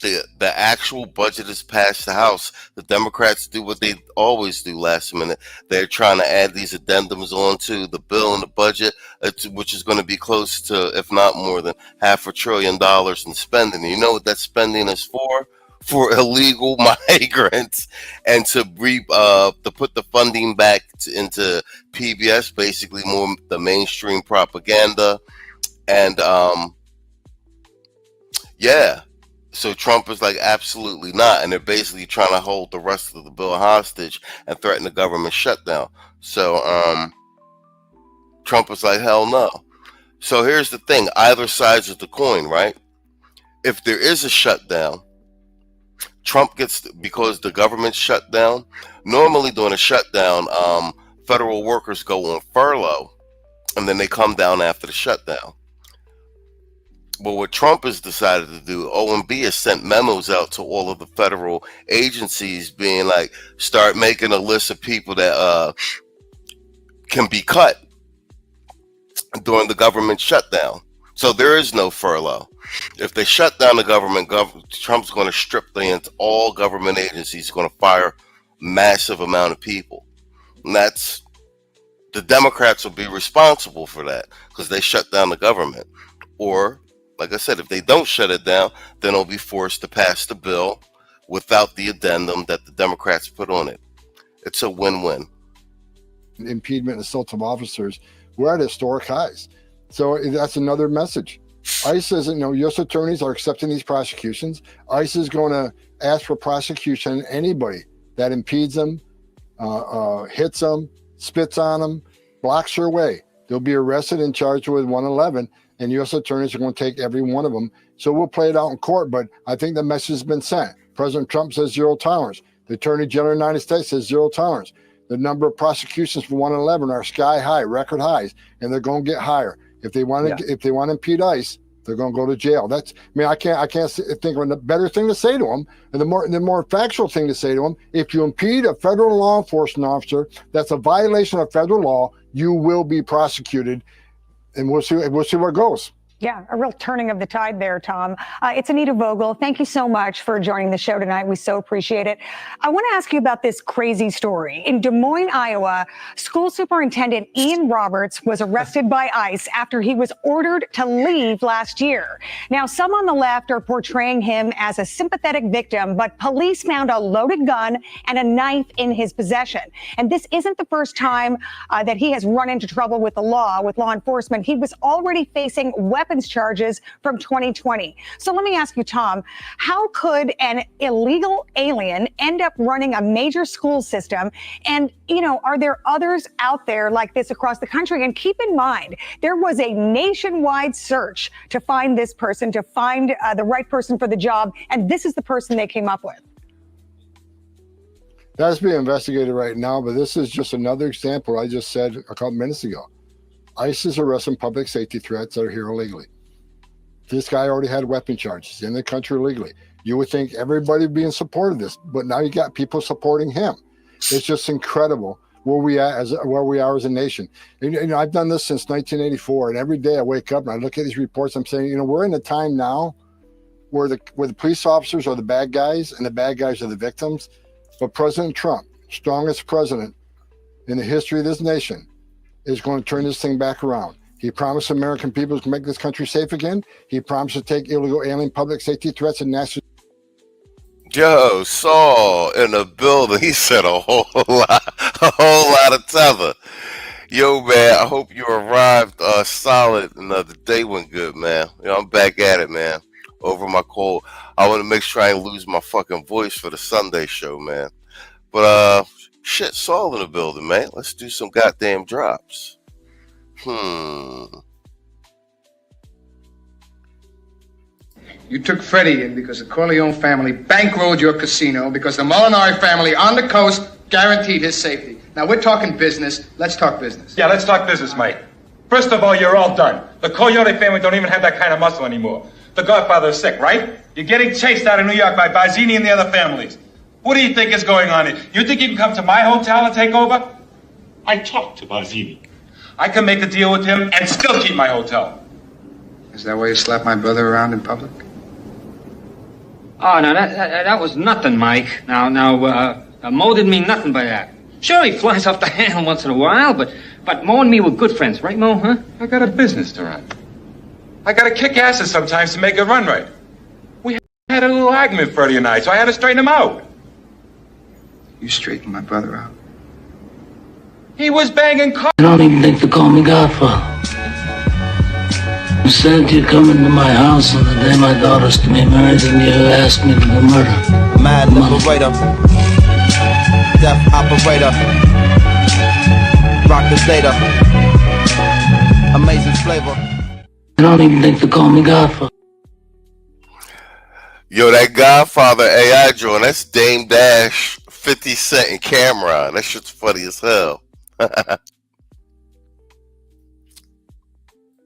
the actual budget is passed the House. The Democrats do what they always do last minute. They're trying to add these addendums onto the bill and the budget, which is going to be close to, if not more than, $500 billion in spending. And you know what that spending is for? For illegal migrants, and to put the funding back into PBS, basically more the mainstream propaganda. And yeah, so Trump is like, absolutely not, and they're basically trying to hold the rest of the bill hostage and threaten the government shutdown. So Trump is like, hell no. So here's the thing, either sides of the coin, right? If there is a shutdown, Trump gets, because the government's shut down. Normally during a shutdown, federal workers go on furlough, and then they come down after the shutdown. But what Trump has decided to do, OMB has sent memos out to all of the federal agencies being like, start making a list of people that can be cut during the government shutdown. So there is no furlough. If they shut down the government, Trump's going to strip all government agencies, going to fire massive amount of people. And that's, the Democrats will be responsible for that because they shut down the government. Or, like I said, if they don't shut it down, then they'll be forced to pass the bill without the addendum that the Democrats put on it. It's a win-win. Impediment and assault of officers, we're at historic highs. So that's another message. ICE says, you know, U.S. attorneys are accepting these prosecutions. ICE is going to ask for prosecution on anybody that impedes them, hits them, spits on them, blocks their way. They'll be arrested and charged with 111, and U.S. attorneys are going to take every one of them. So we'll play it out in court, but I think the message has been sent. President Trump says zero tolerance. The Attorney General of the United States says zero tolerance. The number of prosecutions for 111 are sky high, record highs, and they're going to get higher. If they want to impede ICE, they're going to go to jail. I can't think of a better thing to say to them. And the more factual thing to say to them: if you impede a federal law enforcement officer, that's a violation of federal law. You will be prosecuted, and we'll see where it goes. Yeah, a real turning of the tide there, Tom. It's Anita Vogel. Thank you so much for joining the show tonight. We so appreciate it. I want to ask you about this crazy story. In Des Moines, Iowa, school superintendent Ian Roberts was arrested by ICE after he was ordered to leave last year. Now, some on the left are portraying him as a sympathetic victim, but police found a loaded gun and a knife in his possession. And this isn't the first time that he has run into trouble with the law, with law enforcement. He was already facing weapons charges from 2020. So let me ask you, Tom, how could an illegal alien end up running a major school system? And, are there others out there like this across the country? And keep in mind, there was a nationwide search to find this person, to find the right person for the job. And this is the person they came up with. That's being investigated right now, but this is just another example I just said a couple minutes ago. ICE is arresting public safety threats that are here illegally. This guy already had weapon charges in the country illegally. You would think everybody would be in support of this, but now you got people supporting him. It's just incredible where we are as a nation. And, I've done this since 1984, and every day I wake up and I look at these reports. I'm saying, we're in a time now where the police officers are the bad guys and the bad guys are the victims. But President Trump, strongest president in the history of this nation, is going to turn this thing back around. He promised American people to make this country safe again. He promised to take illegal alien public safety threats and national. Yo, Saul in the building. He said a whole lot of tether. Yo, man, I hope you arrived solid and the day went good, man. I'm back at it, man. Over my cold. I want to make sure I ain't lose my fucking voice for the Sunday show, man. But shit, Saul in the building, man. Let's do some goddamn drops. You took Freddie in because the Corleone family bankrolled your casino because the Molinari family on the coast guaranteed his safety. Now we're talking business. Let's talk business. Yeah, let's talk business, Mike. First of all, you're all done. The Corleone family don't even have that kind of muscle anymore. The Godfather is sick, right? You're getting chased out of New York by Barzini and the other families. What do you think is going on here? You think you can come to my hotel and take over? I talked to Barzini. I can make a deal with him and still keep my hotel. Is that why you slap my brother around in public? Oh, no, that was nothing, Mike. Now, Mo didn't mean nothing by that. Sure, he flies off the handle once in a while, but Mo and me were good friends, right, Mo, huh? I got a business to run. I gotta kick asses sometimes to make it run right. We had a little argument Freddie and I, so I had to straighten him out. You straightened my brother out? He was banging cars. I don't even think they call me Godfather. You said you'd come into my house on the day my daughter's to be married and you asked me to do murder. Mad liberator. Death operator. Rock the data. Amazing flavor. I don't even think they call me Godfather. Yo, that Godfather AI joint, that's Dame Dash, 50 Cent, and Cameron. That shit's funny as hell.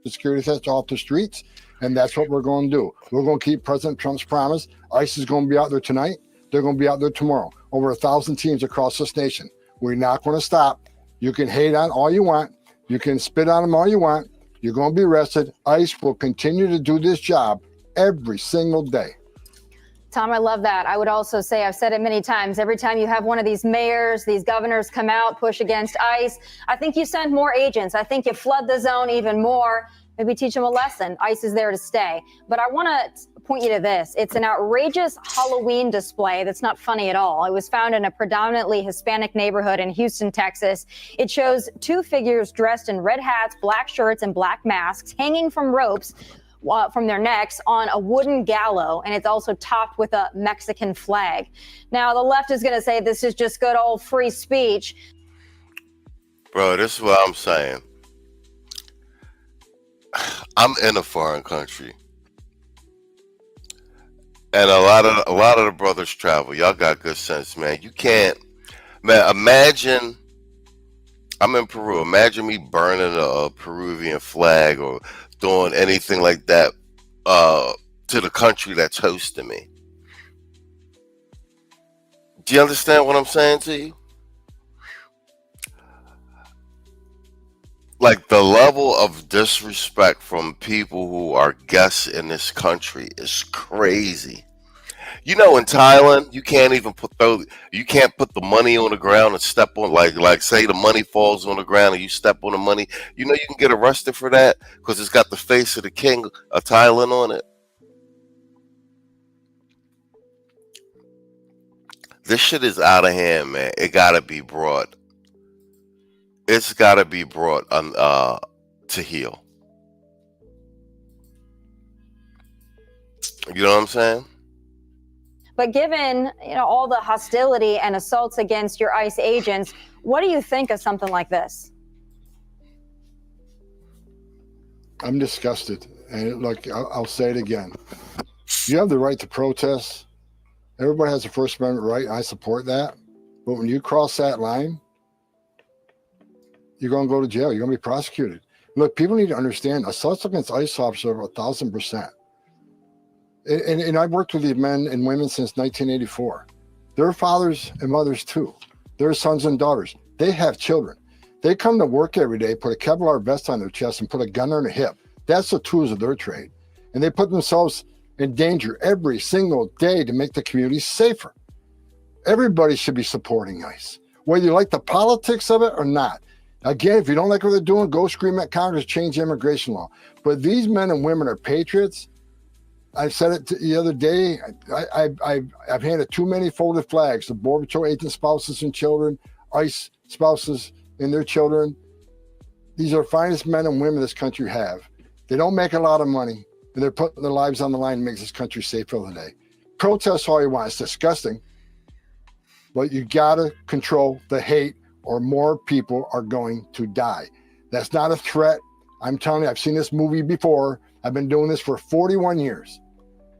Security threats off the streets, and that's what we're going to do. We're going to keep President Trump's promise. ICE is going to be out there tonight. They're going to be out there tomorrow. Over 1,000 teams across this nation. We're not going to stop. You can hate on all you want. You can spit on them all you want. You're going to be arrested. ICE will continue to do this job every single day. Tom, I love that. I would also say, I've said it many times, every time you have one of these mayors, these governors come out, push against ICE, I think you send more agents. I think you flood the zone even more. Maybe teach them a lesson. ICE is there to stay. But I want to point you to this. It's an outrageous Halloween display that's not funny at all. It was found in a predominantly Hispanic neighborhood in Houston, Texas. It shows two figures dressed in red hats, black shirts, and black masks hanging from ropes from their necks on a wooden gallows, and it's also topped with a Mexican flag. Now, the left is going to say this is just good old free speech. Bro, this is what I'm saying. I'm in a foreign country. And a lot of the brothers travel. Y'all got good sense, man. You can't, man. Imagine I'm in Peru. Imagine me burning a Peruvian flag or doing anything like that to the country that's hosting me. Do you understand what I'm saying to you? Like the level of disrespect from people who are guests in this country is crazy. You know, in Thailand, you can't even you can't put the money on the ground and step on like say the money falls on the ground and you step on the money. You know, you can get arrested for that because it's got the face of the king of Thailand on it. This shit is out of hand, man. It gotta be brought. It's gotta be brought to heel. You know what I'm saying? But given all the hostility and assaults against your ICE agents, what do you think of something like this? I'm disgusted. And look, I'll say it again. You have the right to protest. Everybody has a First Amendment right. I support that. But when you cross that line, you're going to go to jail. You're going to be prosecuted. Look, people need to understand assaults against ICE officers are 1,000%. And I've worked with these men and women since 1984. They're fathers and mothers too. They're sons and daughters. They have children. They come to work every day, put a Kevlar vest on their chest and put a gun on their hip. That's the tools of their trade. And they put themselves in danger every single day to make the community safer. Everybody should be supporting ICE, whether you like the politics of it or not. Again, if you don't like what they're doing, go scream at Congress, change immigration law. But these men and women are patriots. I said it the other day. I've handed too many folded flags to Border Patrol agent spouses and children, ICE spouses and their children. These are the finest men and women this country have. They don't make a lot of money, and they're putting their lives on the line to make this country safe for the day. Protest all you want. It's disgusting. But you got to control the hate or more people are going to die. That's not a threat. I'm telling you, I've seen this movie before. I've been doing this for 41 years.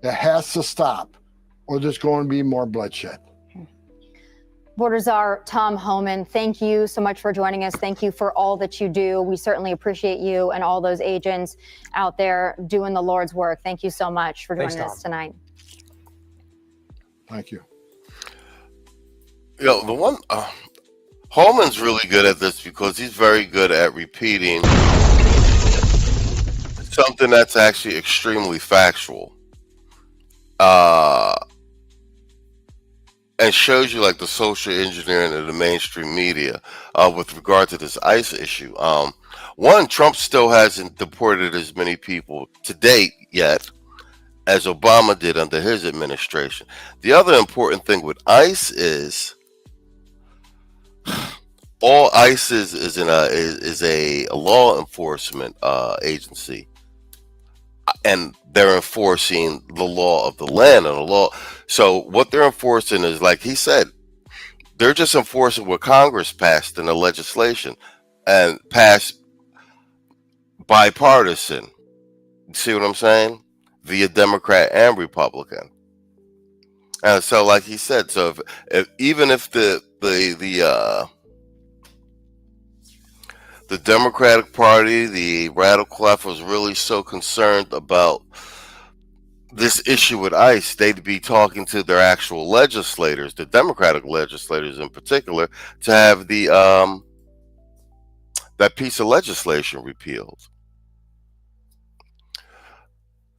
It has to stop or there's going to be more bloodshed. Border Czar Tom Homan, thank you so much for joining us. Thank you for all that you do. We certainly appreciate you and all those agents out there doing the Lord's work. Thank you so much for joining us tonight. Thank you. The one Holman's really good at this because he's very good at repeating something that's actually extremely factual, and shows you like the social engineering of the mainstream media with regard to this ICE issue. One, Trump still hasn't deported as many people to date yet as Obama did under his administration. The other important thing with ICE is all ICE is a law enforcement agency, and they're enforcing the law of the land and the law. So what they're enforcing is, like he said, they're just enforcing what Congress passed in the legislation and passed bipartisan. See what I'm saying? Via Democrat and Republican. And so, like he said, so even if the Democratic Party, the radical left, was really so concerned about this issue with ICE, they'd be talking to their actual legislators, the Democratic legislators in particular, to have the that piece of legislation repealed.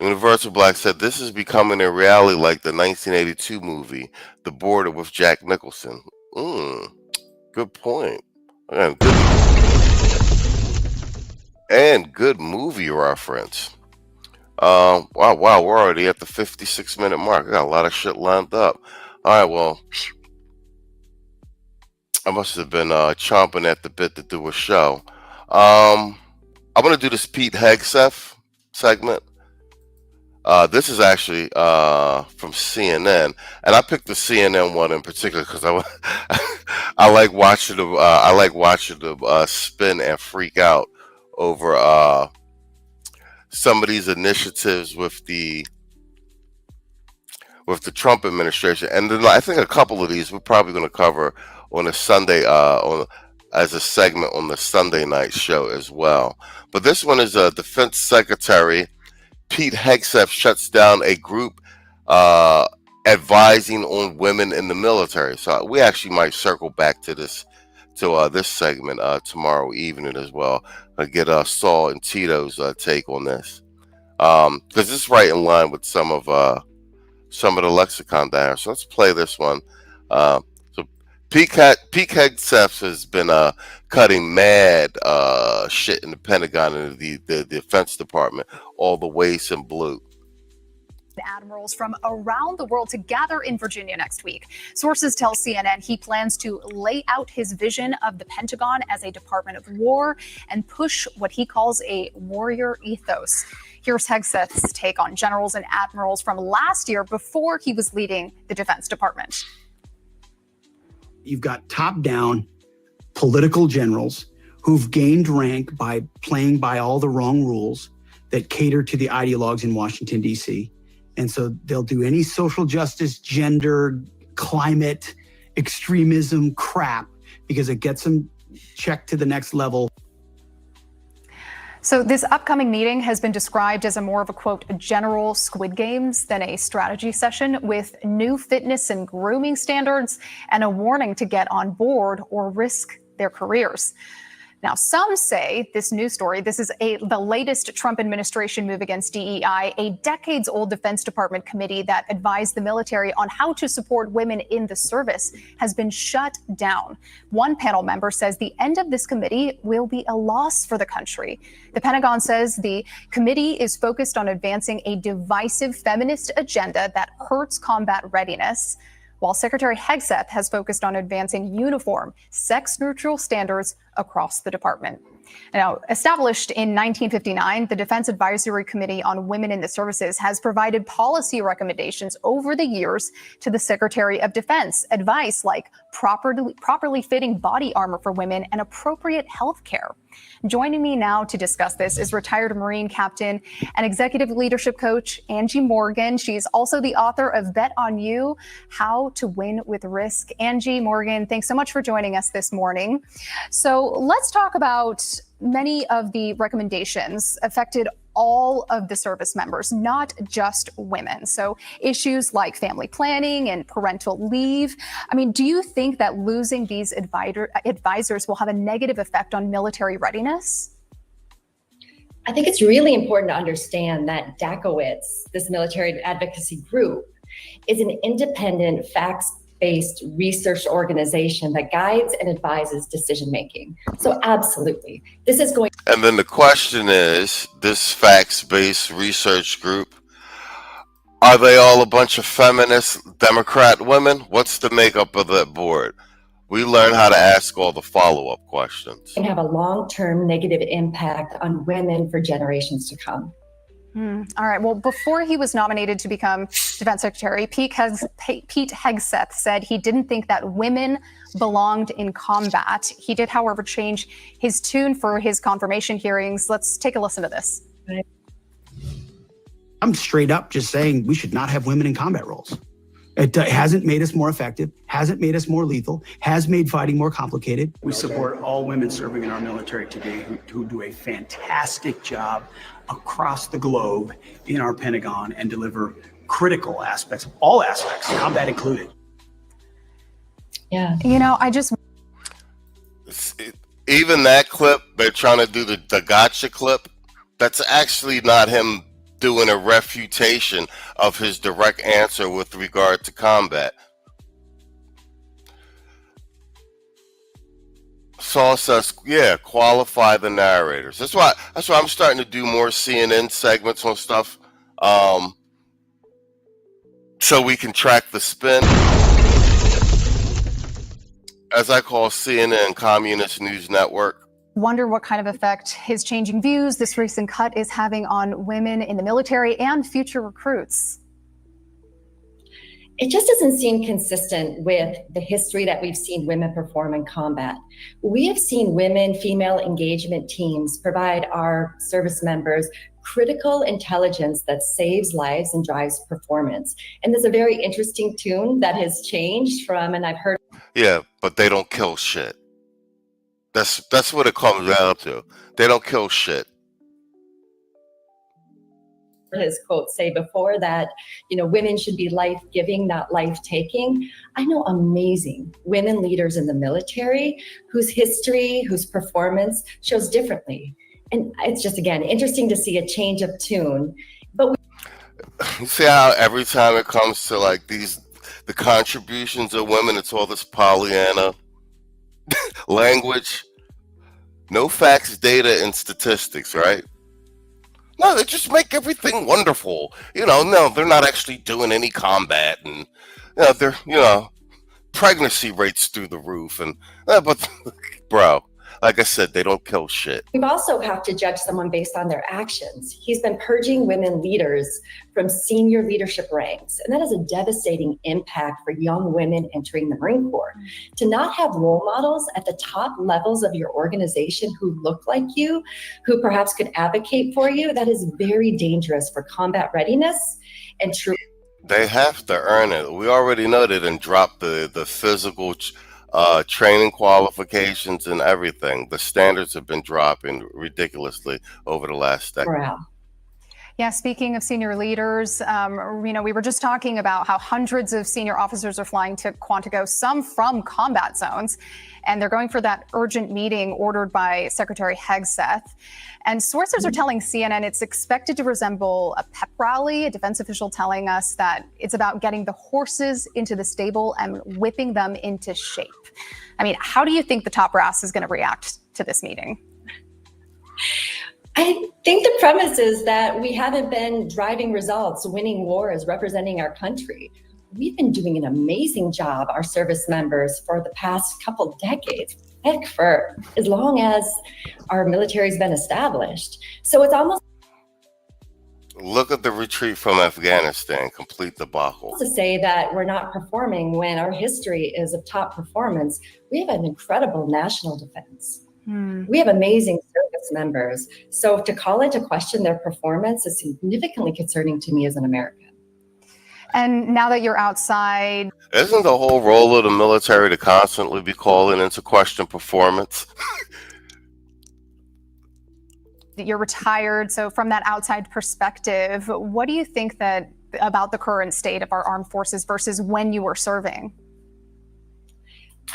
Universal Black said this is becoming a reality like the 1982 movie The Border with Jack Nicholson. Good point. And good movie reference. Wow, we're already at the 56-minute mark. I got a lot of shit lined up. All right, well, I must have been chomping at the bit to do a show. I'm going to do this Pete Hegseth segment. This is actually from CNN, and I picked the CNN one in particular because I like watching them. I like watching them spin and freak out over some of these initiatives with the with the Trump administration. And then I think a couple of these we're probably going to cover on a Sunday as a segment on the Sunday night show as well. But this one is Defense Secretary Pete Hegseth shuts down a group advising on women in the military. So we actually might circle back to this segment tomorrow evening as well. Get Saul and Tito's take on this, because this is right in line with some of the lexicon there. So let's play this one. So Pete Hegseth has been cutting mad shit in the Pentagon and the Defense Department, all the waste and blue. Admirals from around the world to gather in Virginia next week. Sources tell CNN he plans to lay out his vision of the Pentagon as a Department of War and push what he calls a warrior ethos. Here's Hegseth's take on generals and admirals from last year before he was leading the Defense Department. You've got top-down political generals who've gained rank by playing by all the wrong rules that cater to the ideologues in Washington, D.C., and so they'll do any social justice, gender, climate, extremism crap because it gets them checked to the next level. So this upcoming meeting has been described as a more of a, quote, general Squid Games than a strategy session, with new fitness and grooming standards and a warning to get on board or risk their careers. Now, some say this news story, this is the latest Trump administration move against DEI, a decades-old Defense Department committee that advised the military on how to support women in the service has been shut down. One panel member says the end of this committee will be a loss for the country. The Pentagon says the committee is focused on advancing a divisive feminist agenda that hurts combat readiness, while Secretary Hegseth has focused on advancing uniform, sex-neutral standards across the department. Now, established in 1959, the Defense Advisory Committee on Women in the Services has provided policy recommendations over the years to the Secretary of Defense, advice like properly fitting body armor for women and appropriate health care. Joining me now to discuss this is retired Marine Captain and Executive Leadership Coach Angie Morgan. She's also the author of Bet on You, How to Win with Risk. Angie Morgan, thanks so much for joining us this morning. So let's talk about many of the recommendations affected all of the service members, not just women. So issues like family planning and parental leave. I mean, do you think that losing these advisors will have a negative effect on military readiness? I think it's really important to understand that DACOITS, this military advocacy group, is an independent, facts-based research organization that guides and advises decision-making. So absolutely, this is going. And then the question is, this facts-based research group, are they all a bunch of feminist Democrat women? What's the makeup of that board? We learn how to ask all the follow-up questions. Can have a long-term negative impact on women for generations to come. All right. Well, before he was nominated to become Defense Secretary, Pete Hegseth said he didn't think that women belonged in combat. He did, however, change his tune for his confirmation hearings. Let's take a listen to this. I'm straight up just saying we should not have women in combat roles. It hasn't made us more effective, hasn't made us more lethal, has made fighting more complicated. We support all women serving in our military today who do a fantastic job across the globe in our Pentagon and deliver critical aspects, all aspects, combat included. Yeah. You know, I just... Even that clip, they're trying to do the gotcha clip, that's actually not him doing a refutation of his direct answer with regard to combat. Saul says, yeah, qualify the narrators. That's why I'm starting to do more CNN segments on stuff, so we can track the spin. As I call CNN, Communist News Network. Wonder what kind of effect his changing views, this recent cut, is having on women in the military and future recruits. It just doesn't seem consistent with the history that we've seen women perform in combat. We have seen women, female engagement teams provide our service members critical intelligence that saves lives and drives performance. And there's a very interesting tune that has changed from, and I've heard. Yeah, but they don't kill shit. That's what it comes down to. They don't kill shit. His quote say before that, women should be life-giving, not life-taking. I know amazing women leaders in the military whose history, whose performance shows differently. And it's just, again, interesting to see a change of tune. But You see how every time it comes to like the contributions of women, it's all this Pollyanna language. No facts, data, and statistics, right? No, they just make everything wonderful. No, they're not actually doing any combat, and they're pregnancy rates through the roof, and but bro, like I said, they don't kill shit. we also have to judge someone based on their actions. He's been purging women leaders from senior leadership ranks, and that has a devastating impact for young women entering the Marine Corps. To not have role models at the top levels of your organization who look like you, who perhaps could advocate for you, that is very dangerous for combat readiness and true. They have to earn it. We already know they didn't drop the physical training qualifications and everything. The standards have been dropping ridiculously over the last decade. Morale. Yeah, speaking of senior leaders, we were just talking about how hundreds of senior officers are flying to Quantico, some from combat zones, and they're going for that urgent meeting ordered by Secretary Hegseth. And sources are telling CNN it's expected to resemble a pep rally, a defense official telling us that it's about getting the horses into the stable and whipping them into shape. I mean, how do you think the top brass is going to react to this meeting? I think the premise is that we haven't been driving results, winning wars, representing our country. We've been doing an amazing job, our service members, for the past couple decades. Heck, for as long as our military's been established. So it's almost Look at the retreat from Afghanistan, complete debacle. to say that we're not performing when our history is of top performance. We have an incredible national defense. We have amazing service members. So to call into question their performance is significantly concerning to me as an American. And now that you're outside, Isn't the whole role of the military to constantly be calling into question performance? you're retired. So from that outside perspective, what do you think about the current state of our armed forces versus when you were serving?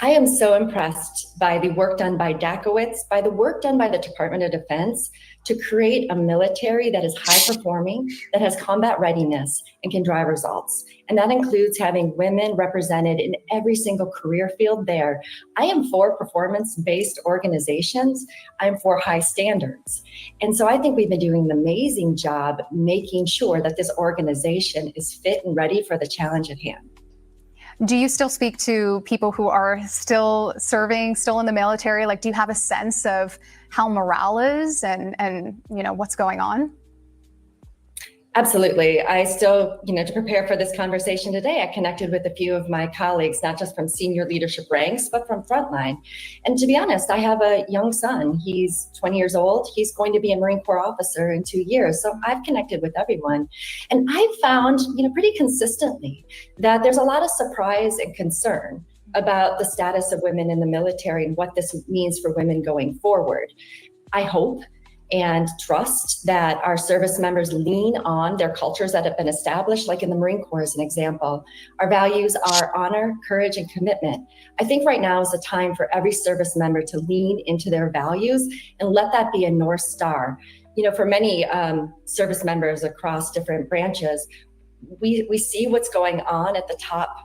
I am so impressed by the work done by Dakowitz, by the work done by the Department of Defense to create a military that is high performing, that has combat readiness and can drive results. And that includes having women represented in every single career field there. I am for performance-based organizations. I'm for high standards. And so I think we've been doing an amazing job making sure that this organization is fit and ready for the challenge at hand. Do you still speak to people who are still serving, still in the military? Like, do you have a sense of how morale is and what's going on? Absolutely. I still, to prepare for this conversation today, I connected with a few of my colleagues, not just from senior leadership ranks, but from frontline. And to be honest, I have a young son. He's 20 years old. He's going to be a Marine Corps officer in 2 years. So I've connected with everyone. And I've found, pretty consistently that there's a lot of surprise and concern about the status of women in the military and what this means for women going forward. I hope and trust that our service members lean on their cultures that have been established, like in the Marine Corps as an example. Our values are honor, courage, and commitment. I think right now is the time for every service member to lean into their values and let that be a North Star. For many service members across different branches, we see what's going on at the top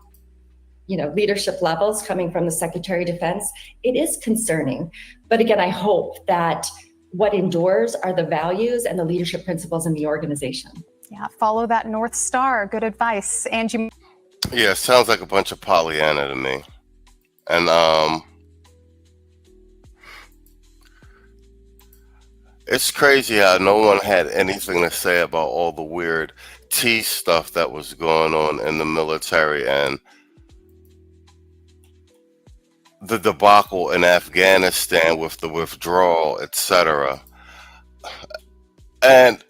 leadership levels coming from the Secretary of Defense. It is concerning. But again, I hope that what endures are the values and the leadership principles in the organization. Yeah, follow that North Star. Good advice. Angie. Yeah, it sounds like a bunch of Pollyanna to me. And it's crazy how no one had anything to say about all the weird tea stuff that was going on in the military and the debacle in Afghanistan with the withdrawal, etc. And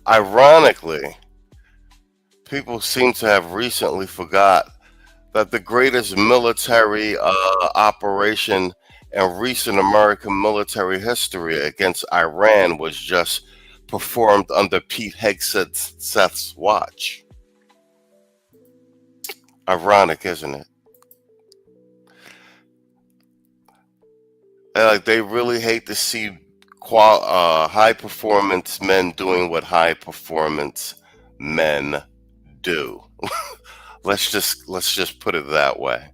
Ironically, people seem to have recently forgot that the greatest military operation in recent American military history against Iran was just performed under Pete Hegseth's watch. Ironic, isn't it? Like, they really hate to see high performance men doing what high performance men do. let's just put it that way.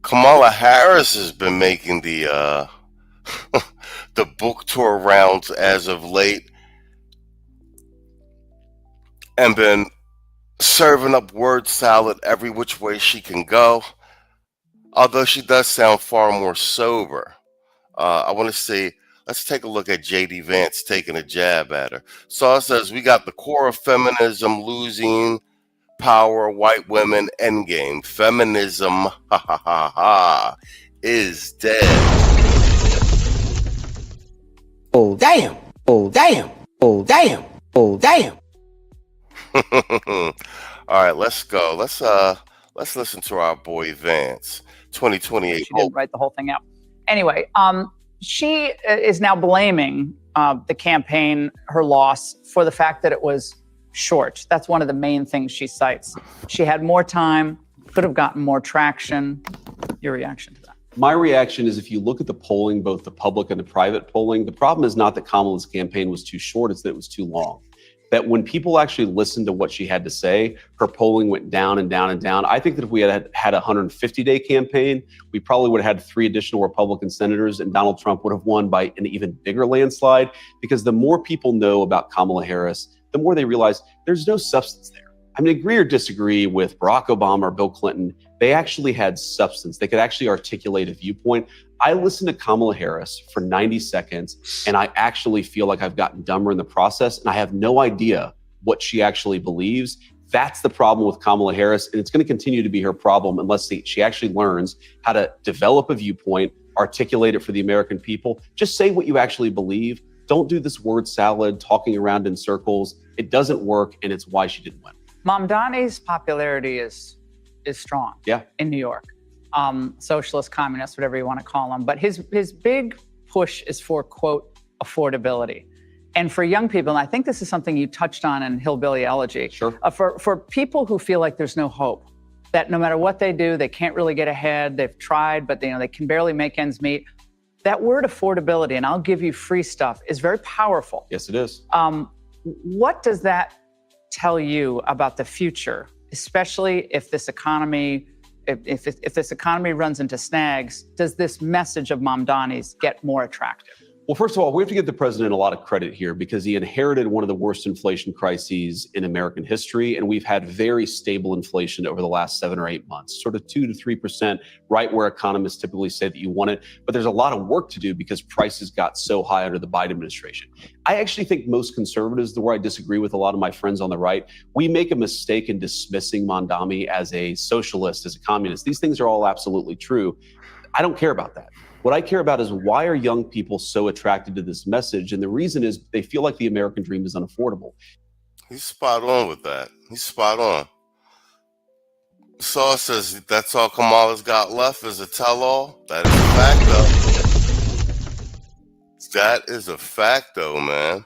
Kamala Harris has been making the the book tour rounds as of late, and been serving up word salad every which way she can go. Although she does sound far more sober. I want to say, let's take a look at J.D. Vance taking a jab at her. Saw says, we got the core of feminism losing power, white women, endgame. Feminism, ha ha ha ha, is dead. Oh, damn. Oh, damn. Oh, damn. Oh, damn. All right, let's go. Let's listen to our boy Vance. 2028. She didn't write the whole thing out. Anyway, she is now blaming the campaign, her loss, for the fact that it was short. That's one of the main things she cites. She had more time, could have gotten more traction. Your reaction to that? My reaction is, if you look at the polling, both the public and the private polling, the problem is not that Kamala's campaign was too short, it's that it was too long. That when people actually listened to what she had to say, her polling went down and down and down. I think that if we had a 150-day campaign, we probably would have had 3 additional Republican senators, and Donald Trump would have won by an even bigger landslide, because the more people know about Kamala Harris, the more they realize there's no substance there. I mean, agree or disagree with Barack Obama or Bill Clinton, they actually had substance. They could actually articulate a viewpoint. I listened to Kamala Harris for 90 seconds, and I actually feel like I've gotten dumber in the process, and I have no idea what she actually believes. That's the problem with Kamala Harris, and it's going to continue to be her problem unless she actually learns how to develop a viewpoint, articulate it for the American people. Just say what you actually believe. Don't do this word salad, talking around in circles. It doesn't work, and it's why she didn't win. Mamdani's popularity is strong in New York. Socialist, communist, whatever you want to call him. But his big push is for, quote, affordability. And for young people, and I think this is something you touched on in Hillbilly Elegy, for people who feel like there's no hope, that no matter what they do, they can't really get ahead, they've tried, but they can barely make ends meet. That word affordability, and I'll give you free stuff, is very powerful. Yes, it is. What does that tell you about the future, especially if this economy, if this economy runs into snags? Does this message of Mamdani's get more attractive? Well, first of all, we have to give the president a lot of credit here, because he inherited one of the worst inflation crises in American history, and we've had very stable inflation over the last 7 or 8 months, sort of 2 to 3%, right where economists typically say that you want it. But there's a lot of work to do because prices got so high under the Biden administration. I actually think most conservatives, where I disagree with a lot of my friends on the right, we make a mistake in dismissing Mamdani as a socialist, as a communist. These things are all absolutely true. I don't care about that. What I care about is, why are young people so attracted to this message? And the reason is they feel like the American dream is unaffordable. He's spot on with that. He's spot on. Saul says that's all Kamala's got left is a tell-all. That is a fact, though. That is a fact, though, man.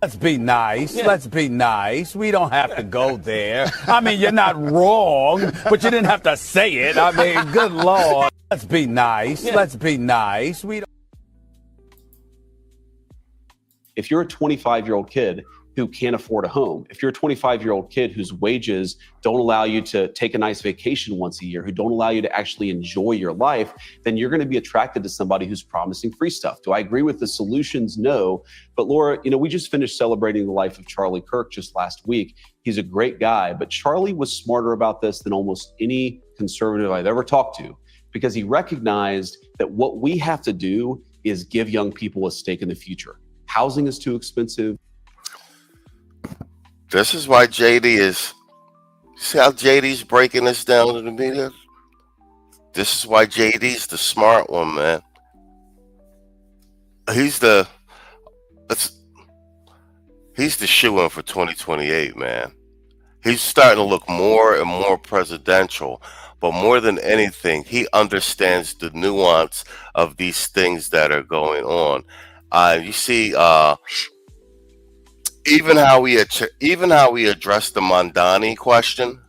Let's be nice. Yeah. Let's be nice. We don't have to go there. I mean, you're not wrong, but you didn't have to say it. I mean, good Lord. Let's be nice. Yeah. Let's be nice. We don't. If you're a 25-year-old kid who can't afford a home, if you're a 25-year-old kid whose wages don't allow you to take a nice vacation once a year, who don't allow you to actually enjoy your life, then you're going to be attracted to somebody who's promising free stuff. Do I agree with the solutions? No. But Laura, we just finished celebrating the life of Charlie Kirk just last week. He's a great guy, but Charlie was smarter about this than almost any conservative I've ever talked to, because he recognized that what we have to do is give young people a stake in the future. Housing is too expensive. This is why JD is, see how JD's breaking this down to the media? This is why JD's the smart one, man. he's the shoo-in for 2028, man. He's starting to look more and more presidential, but more than anything, he understands the nuance of these things that are going on. You see, even how he addressed the Mondani question.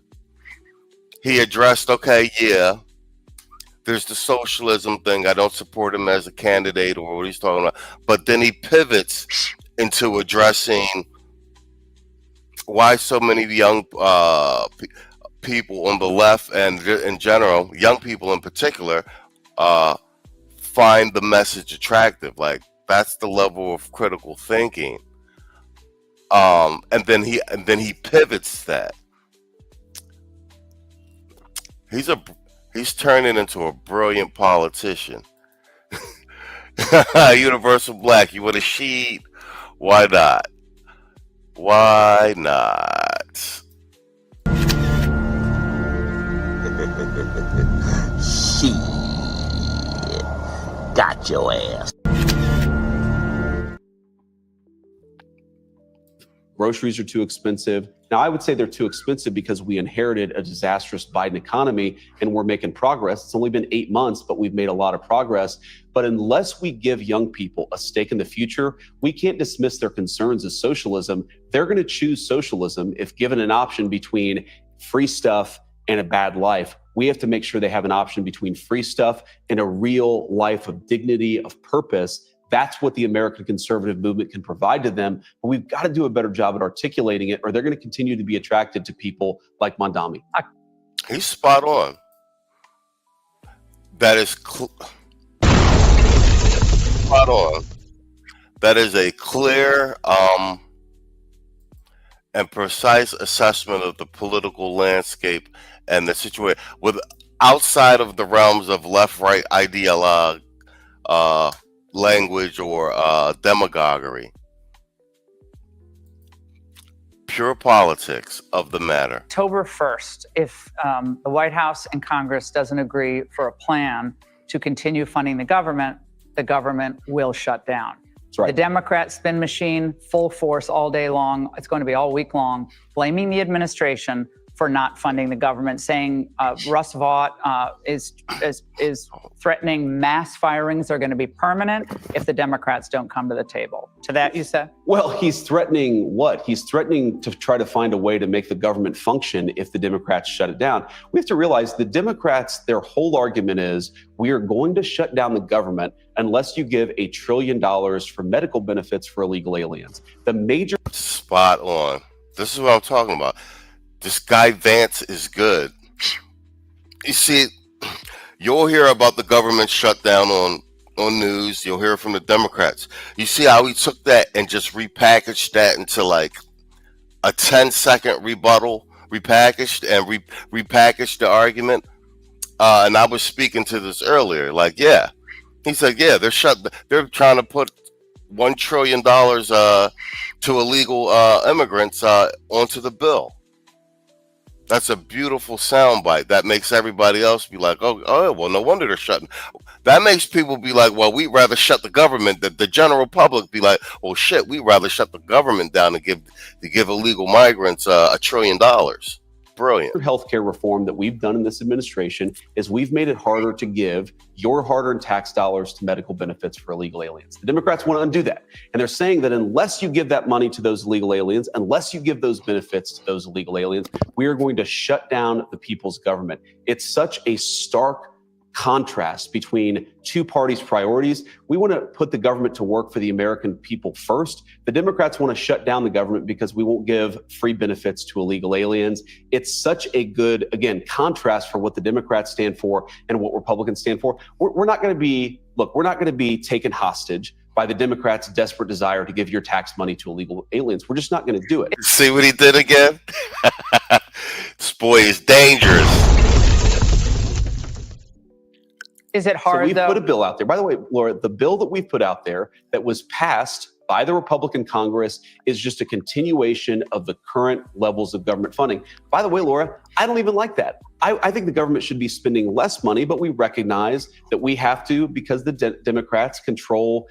He addressed, okay, yeah, there's the socialism thing. I don't support him as a candidate or what he's talking about. But then he pivots into addressing why so many young people on the left and in general, young people in particular, find the message attractive. Like, that's the level of critical thinking. And then he pivots that. He's turning into a brilliant politician. Universal black. You want a sheet? Why not? Why not? Shit. Got your ass. Groceries are too expensive. Now, I would say they're too expensive because we inherited a disastrous Biden economy and we're making progress. It's only been 8 months, but we've made a lot of progress. But unless we give young people a stake in the future, we can't dismiss their concerns as socialism. They're going to choose socialism if given an option between free stuff and a bad life. We have to make sure they have an option between free stuff and a real life of dignity, of purpose. That's what the American conservative movement can provide to them. But we've got to do a better job at articulating it, or they're going to continue to be attracted to people like Mondani. He's spot on. That is spot on. That is a clear and precise assessment of the political landscape and the situation with outside of the realms of left-right ideologue language or demagoguery. Pure politics of the matter. October 1st, if the White House and Congress doesn't agree for a plan to continue funding the government will shut down. That's right. The Democrat spin machine, full force all day long. It's going to be all week long, blaming the administration for not funding the government, saying Russ Vought is threatening mass firings are going to be permanent if the Democrats don't come to the table. To that, you said? Well, he's threatening what? He's threatening to try to find a way to make the government function if the Democrats shut it down. We have to realize the Democrats, their whole argument is we are going to shut down the government unless you give $1 trillion for medical benefits for illegal aliens. The major... Spot on. This is what I'm talking about. This guy Vance is good. You see, you'll hear about the government shutdown on news. You'll hear from the Democrats. You see how he took that and just repackaged that into like a 10-second rebuttal, repackaged the argument. And I was speaking to this earlier. Like, yeah, he said, yeah, they're trying to put $1 trillion to illegal immigrants onto the bill. That's a beautiful soundbite. That makes everybody else be like, oh, well, no wonder they're shutting. That makes people be like, well, we'd rather shut the government. The general public be like, well, shit, we'd rather shut the government down to give illegal migrants $1 trillion. Brilliant. Healthcare reform that we've done in this administration is we've made it harder to give your hard-earned tax dollars to medical benefits for illegal aliens. The Democrats want to undo that. And they're saying that unless you give that money to those illegal aliens, unless you give those benefits to those illegal aliens, we are going to shut down the people's government. It's such a stark contrast between two parties' priorities. We want to put the government to work for the American people first. The Democrats want to shut down the government because we won't give free benefits to illegal aliens. It's such a good, again, contrast for what the Democrats stand for and what Republicans stand for. We're not going to be taken hostage by the Democrats' desperate desire to give your tax money to illegal aliens. We're just not going to do it. See what he did again? This boy is dangerous. Is it hard, so we've put a bill out there. By the way, Laura, the bill that we've put out there that was passed by the Republican Congress is just a continuation of the current levels of government funding. By the way, Laura, I don't even like that. I think the government should be spending less money, but we recognize that we have to, because the Democrats control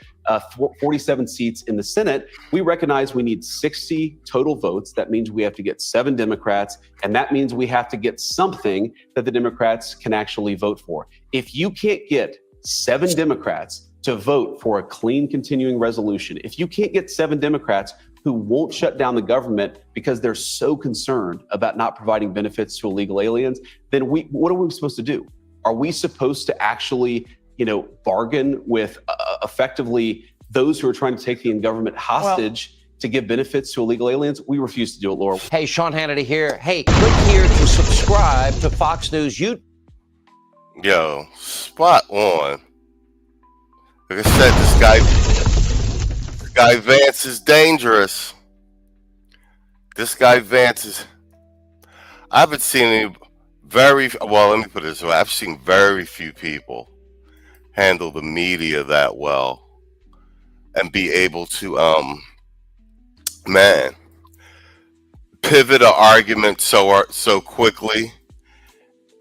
47 seats in the Senate. We recognize we need 60 total votes. That means we have to get 7 Democrats, and that means we have to get something that the Democrats can actually vote for. If you can't get 7 Democrats to vote for a clean continuing resolution, if you can't get 7 Democrats who won't shut down the government because they're so concerned about not providing benefits to illegal aliens, then what are we supposed to do? Are we supposed to actually, bargain with effectively those who are trying to take the government hostage to give benefits to illegal aliens? We refuse to do it, Laura. Hey, Sean Hannity here. Hey, click here to subscribe to Fox News YouTube. Yo, spot on. Like I said, this guy Vance is dangerous. This guy Vance is. I haven't seen any let me put it this way. I've seen very few people handle the media that well and be able to, pivot an argument so quickly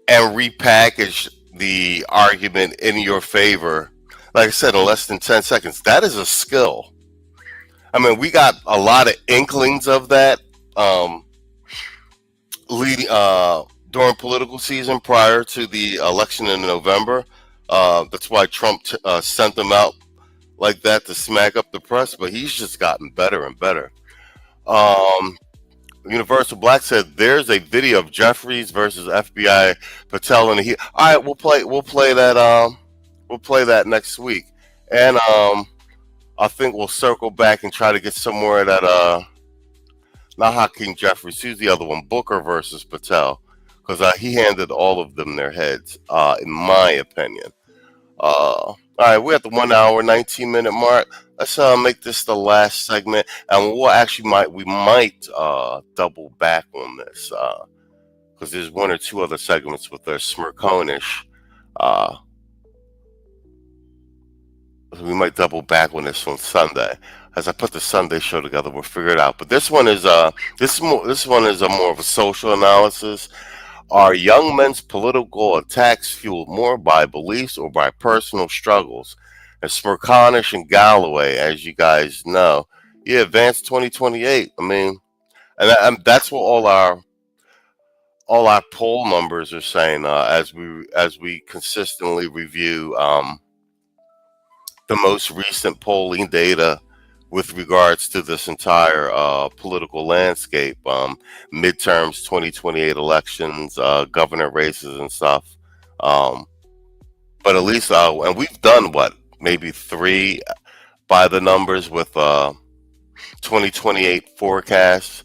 and repackage the argument in your favor. Like I said, in less than 10 seconds. That is a skill. I mean, we got a lot of inklings of that during political season prior to the election in November. That's why Trump sent them out like that to smack up the press, but he's just gotten better and better. Universal Black said there's a video of Jeffries versus FBI Patel in the heat. All right, we'll play that next week, and I think we'll circle back and try to get somewhere of that. Not Hakeem Jeffries. Who's the other one? Booker versus Patel, because he handed all of them their heads, in my opinion. All right, we're at the 1 hour 19-minute mark. Let's make this the last segment, and we might double back on this because there's 1 or 2 other segments with their Smirkonish. We might double back on this on Sunday. As I put the Sunday show together, we'll figure it out. But this one is more of a social analysis. Are young men's political attacks fueled more by beliefs or by personal struggles? And Smirkonish and Galloway, as you guys know, Vance 2028. I mean, and that's what all our poll numbers are saying as we consistently review the most recent polling data with regards to this entire political landscape, midterms, 2028 elections, governor races and stuff. But at least, and we've done maybe 3 by the numbers with 2028 forecasts,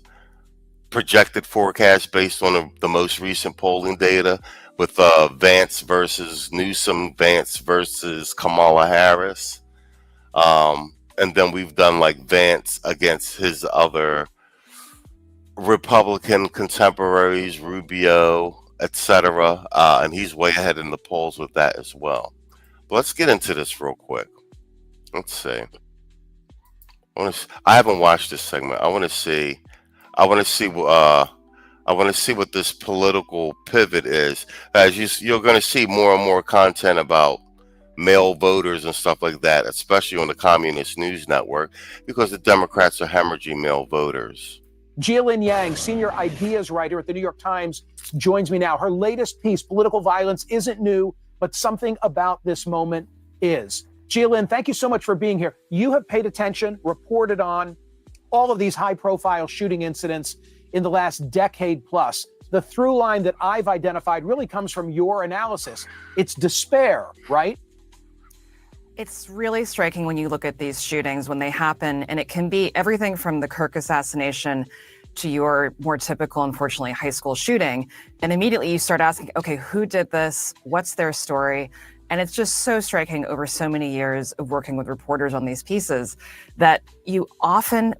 projected forecasts based on the most recent polling data with Vance versus Newsom, Vance versus Kamala Harris. And then we've done Vance against his other Republican contemporaries, Rubio, etc. And he's way ahead in the polls with that as well. But let's get into this real quick. Let's see. I haven't watched this segment. I want to see what this political pivot is. As you're going to see more and more content about male voters and stuff like that, especially on the Communist News Network, because the Democrats are hemorrhaging male voters. Jillian Yang, senior ideas writer at the New York Times, joins me now. Her latest piece, Political Violence Isn't New, but Something About This Moment Is. Jillian, thank you so much for being here. You have paid attention, reported on all of these high-profile shooting incidents in the last decade plus. The through line that I've identified really comes from your analysis. It's despair, right? It's really striking when you look at these shootings when they happen, and it can be everything from the Kirk assassination to your more typical, unfortunately, high school shooting. And immediately you start asking, okay, who did this? What's their story? And it's just so striking over so many years of working with reporters on these pieces that you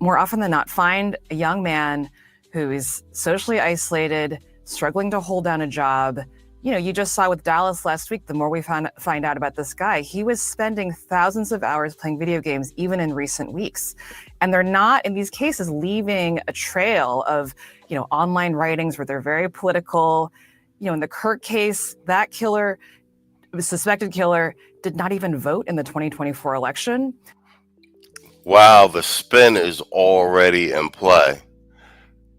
more often than not, find a young man who is socially isolated, struggling to hold down a job, you just saw with Dallas last week, the more we find out about this guy, he was spending thousands of hours playing video games, even in recent weeks. And they're not, in these cases, leaving a trail of, online writings where they're very political. In the Kirk case, that killer, the suspected killer, did not even vote in the 2024 election. Wow, the spin is already in play.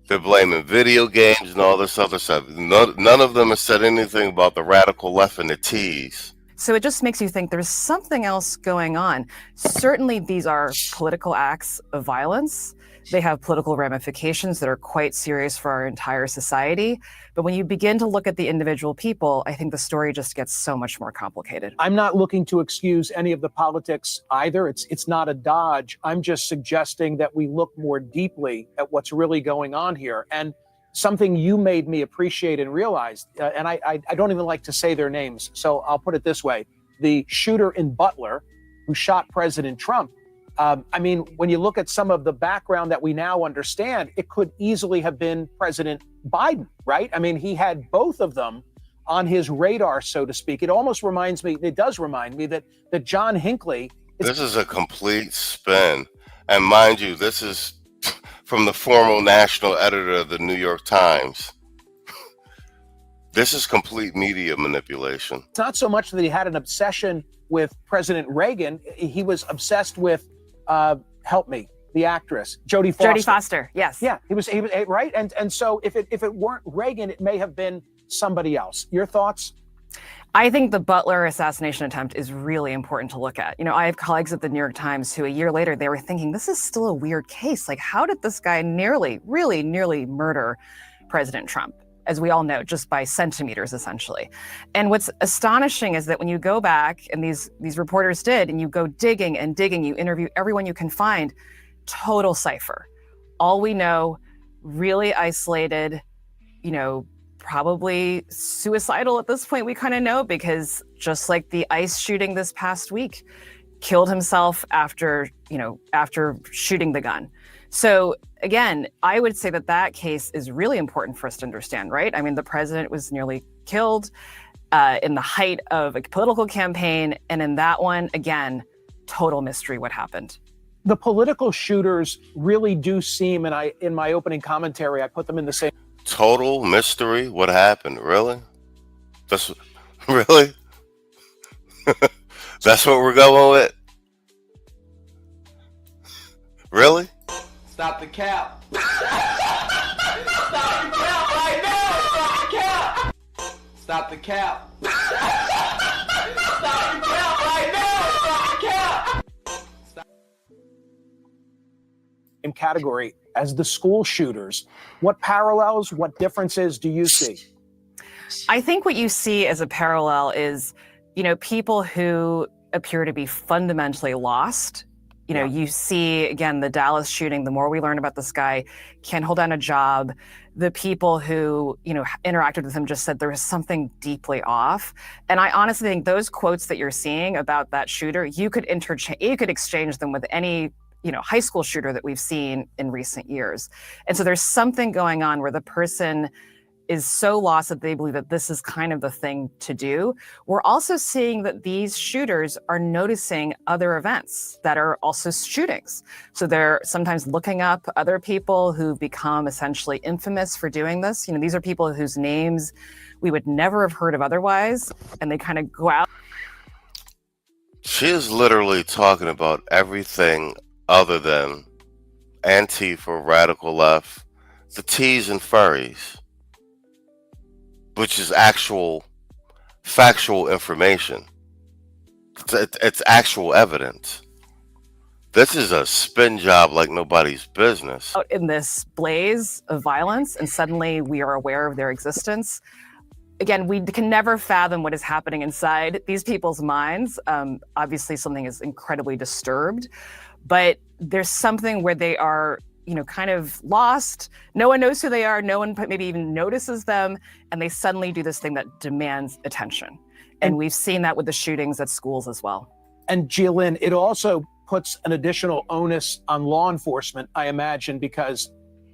They're blaming video games and all this other stuff. None of them have said anything about the radical left and the T's. So it just makes you think there's something else going on. Certainly, these are political acts of violence. They have political ramifications that are quite serious for our entire society. But when you begin to look at the individual people, I think the story just gets so much more complicated. I'm not looking to excuse any of the politics either. It's not a dodge. I'm just suggesting that we look more deeply at what's really going on here. And something you made me appreciate and realize, and I don't even like to say their names, so I'll put it this way. The shooter in Butler who shot President Trump, when you look at some of the background that we now understand, it could easily have been President Biden, right? He had both of them on his radar, so to speak. It does remind me that John Hinckley. This is a complete spin. And mind you, this is from the former national editor of the New York Times. This is complete media manipulation. It's not so much that he had an obsession with President Reagan. He was obsessed with help me, the actress, Jodie Foster. Jodie Foster, yes. Yeah, he was right. And so if it weren't Reagan, it may have been somebody else. Your thoughts? I think the Butler assassination attempt is really important to look at. I have colleagues at the New York Times who a year later, they were thinking, this is still a weird case. Like, how did this guy nearly murder President Trump? As we all know, just by centimeters, essentially. And what's astonishing is that when you go back, and these reporters did, and you go digging, you interview everyone you can find, total cipher. All we know, really isolated, probably suicidal at this point, we kind of know, because just like the ICE shooting this past week, killed himself after shooting the gun. So again, I would say that case is really important for us to understand, right? The president was nearly killed in the height of a political campaign. And in that one, again, total mystery what happened. The political shooters really do seem, and in my opening commentary, I put them in the same. Total mystery? What happened? Really? Really? That's what we're going with? Really? Stop the cap. Stop the cap right now. Stop the cap. Stop the cap. Stop the cap right now. Stop the cap. Same category as the school shooters. What parallels, what differences do you see? I think what you see as a parallel is, people who appear to be fundamentally lost. You see, again, the Dallas shooting, the more we learn about this guy, can't hold down a job. The people who, interacted with him just said there was something deeply off. And I honestly think those quotes that you're seeing about that shooter, you could exchange them with any, high school shooter that we've seen in recent years. And so there's something going on where the person is so lost that they believe that this is kind of the thing to do. We're also seeing that these shooters are noticing other events that are also shootings. So they're sometimes looking up other people who've become essentially infamous for doing this. These are people whose names we would never have heard of otherwise, and they kind of go out. She is literally talking about everything other than Antifa, radical left, the T's and furries, which is actual factual information. It's actual evidence. This is a spin job like nobody's business. In this blaze of violence, and suddenly we are aware of their existence. Again, we can never fathom what is happening inside these people's minds. Obviously, something is incredibly disturbed, but there's something where they are kind of lost. No one knows who they are. No one maybe even notices them. And they suddenly do this thing that demands attention. And we've seen that with the shootings at schools as well. And Jillian, it also puts an additional onus on law enforcement, I imagine, because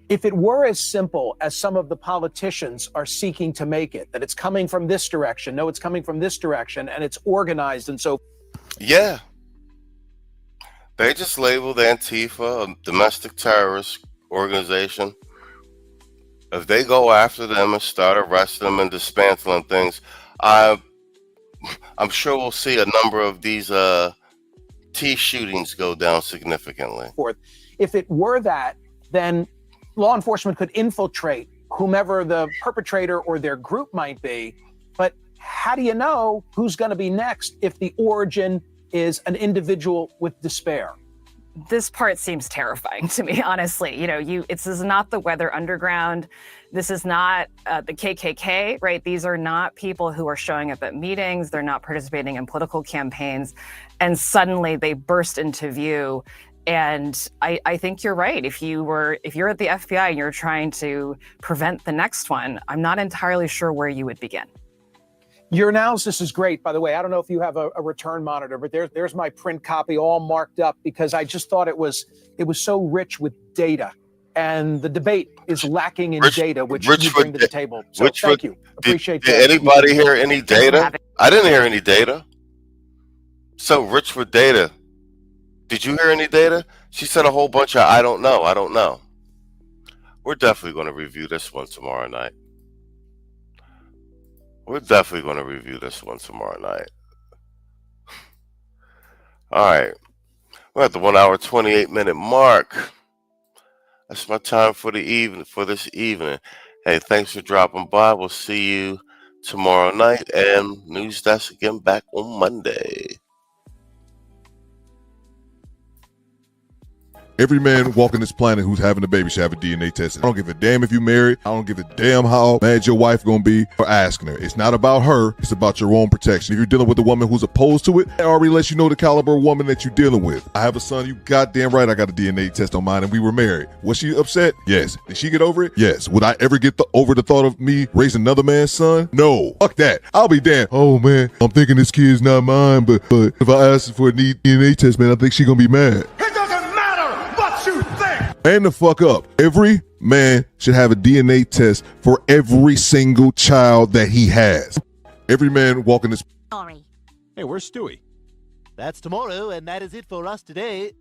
If it were as simple as some of the politicians are seeking to make it, that it's coming from this direction, no, it's coming from this direction, and it's organized and so. Yeah. They just labeled Antifa a domestic terrorist organization. If they go after them and start arresting them and dismantling things, I'm sure we'll see a number of these T shootings go down significantly. If it were that, then law enforcement could infiltrate whomever the perpetrator or their group might be. But how do you know who's going to be next if the origin is an individual with despair? This part seems terrifying to me, honestly. You know, this is not the Weather Underground. This is not the KKK, right? These are not people who are showing up at meetings. They're not participating in political campaigns. And suddenly they burst into view. And I think you're right. If you're at the FBI and you're trying to prevent the next one, I'm not entirely sure where you would begin. Your analysis is great, by the way. I don't know if you have a return monitor, but there's my print copy all marked up because I just thought it was so rich with data. And the debate is lacking in data, which you bring to the table. So thank you. Appreciate that. Did anybody hear any data? I didn't hear any data. So rich with data. Did you hear any data? She said a whole bunch of I don't know. We're definitely going to review this one tomorrow night. We're definitely going to review this one tomorrow night. All right. We're at the 1 hour, 28 minute mark. That's my time for this evening. Hey, thanks for dropping by. We'll see you tomorrow night and News Desk again back on Monday. Every man walking this planet who's having a baby should have a DNA test. I don't give a damn if you're married. I don't give a damn how mad your wife gonna be for asking her. It's not about her. It's about your own protection. If you're dealing with a woman who's opposed to it, that already lets you know the caliber of woman that you're dealing with. I have a son. You goddamn right I got a DNA test on mine and we were married. Was she upset? Yes. Did she get over it? Yes. Would I ever get over the thought of me raising another man's son? No. Fuck that. I'll be damned. Oh man, I'm thinking this kid's not mine, but if I ask her for a DNA test, man, I think she's gonna be mad. Man the fuck up. Every man should have a DNA test for every single child that he has. Every man walking this. Sorry. Hey, where's Stewie? That's tomorrow, and that is it for us today.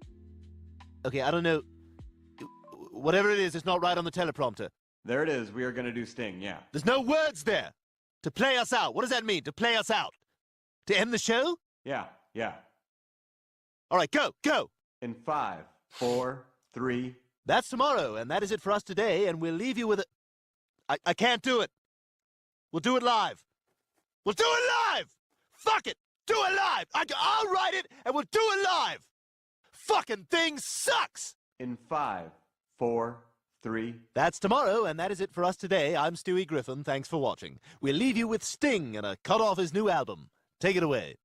Okay, I don't know. Whatever it is, it's not right on the teleprompter. There it is. We are going to do Sting, yeah. There's no words there. To play us out. What does that mean, to play us out? To end the show? Yeah. All right, go. In 5, 4, 3. That's tomorrow, and that is it for us today, and we'll leave you with a... I can't do it. We'll do it live. Fuck it. Do it live. I'll write it, and we'll do it live. Fucking thing sucks. In 5, 4, 3. That's tomorrow, and that is it for us today. I'm Stewie Griffin. Thanks for watching. We'll leave you with Sting and a cut off his new album. Take it away.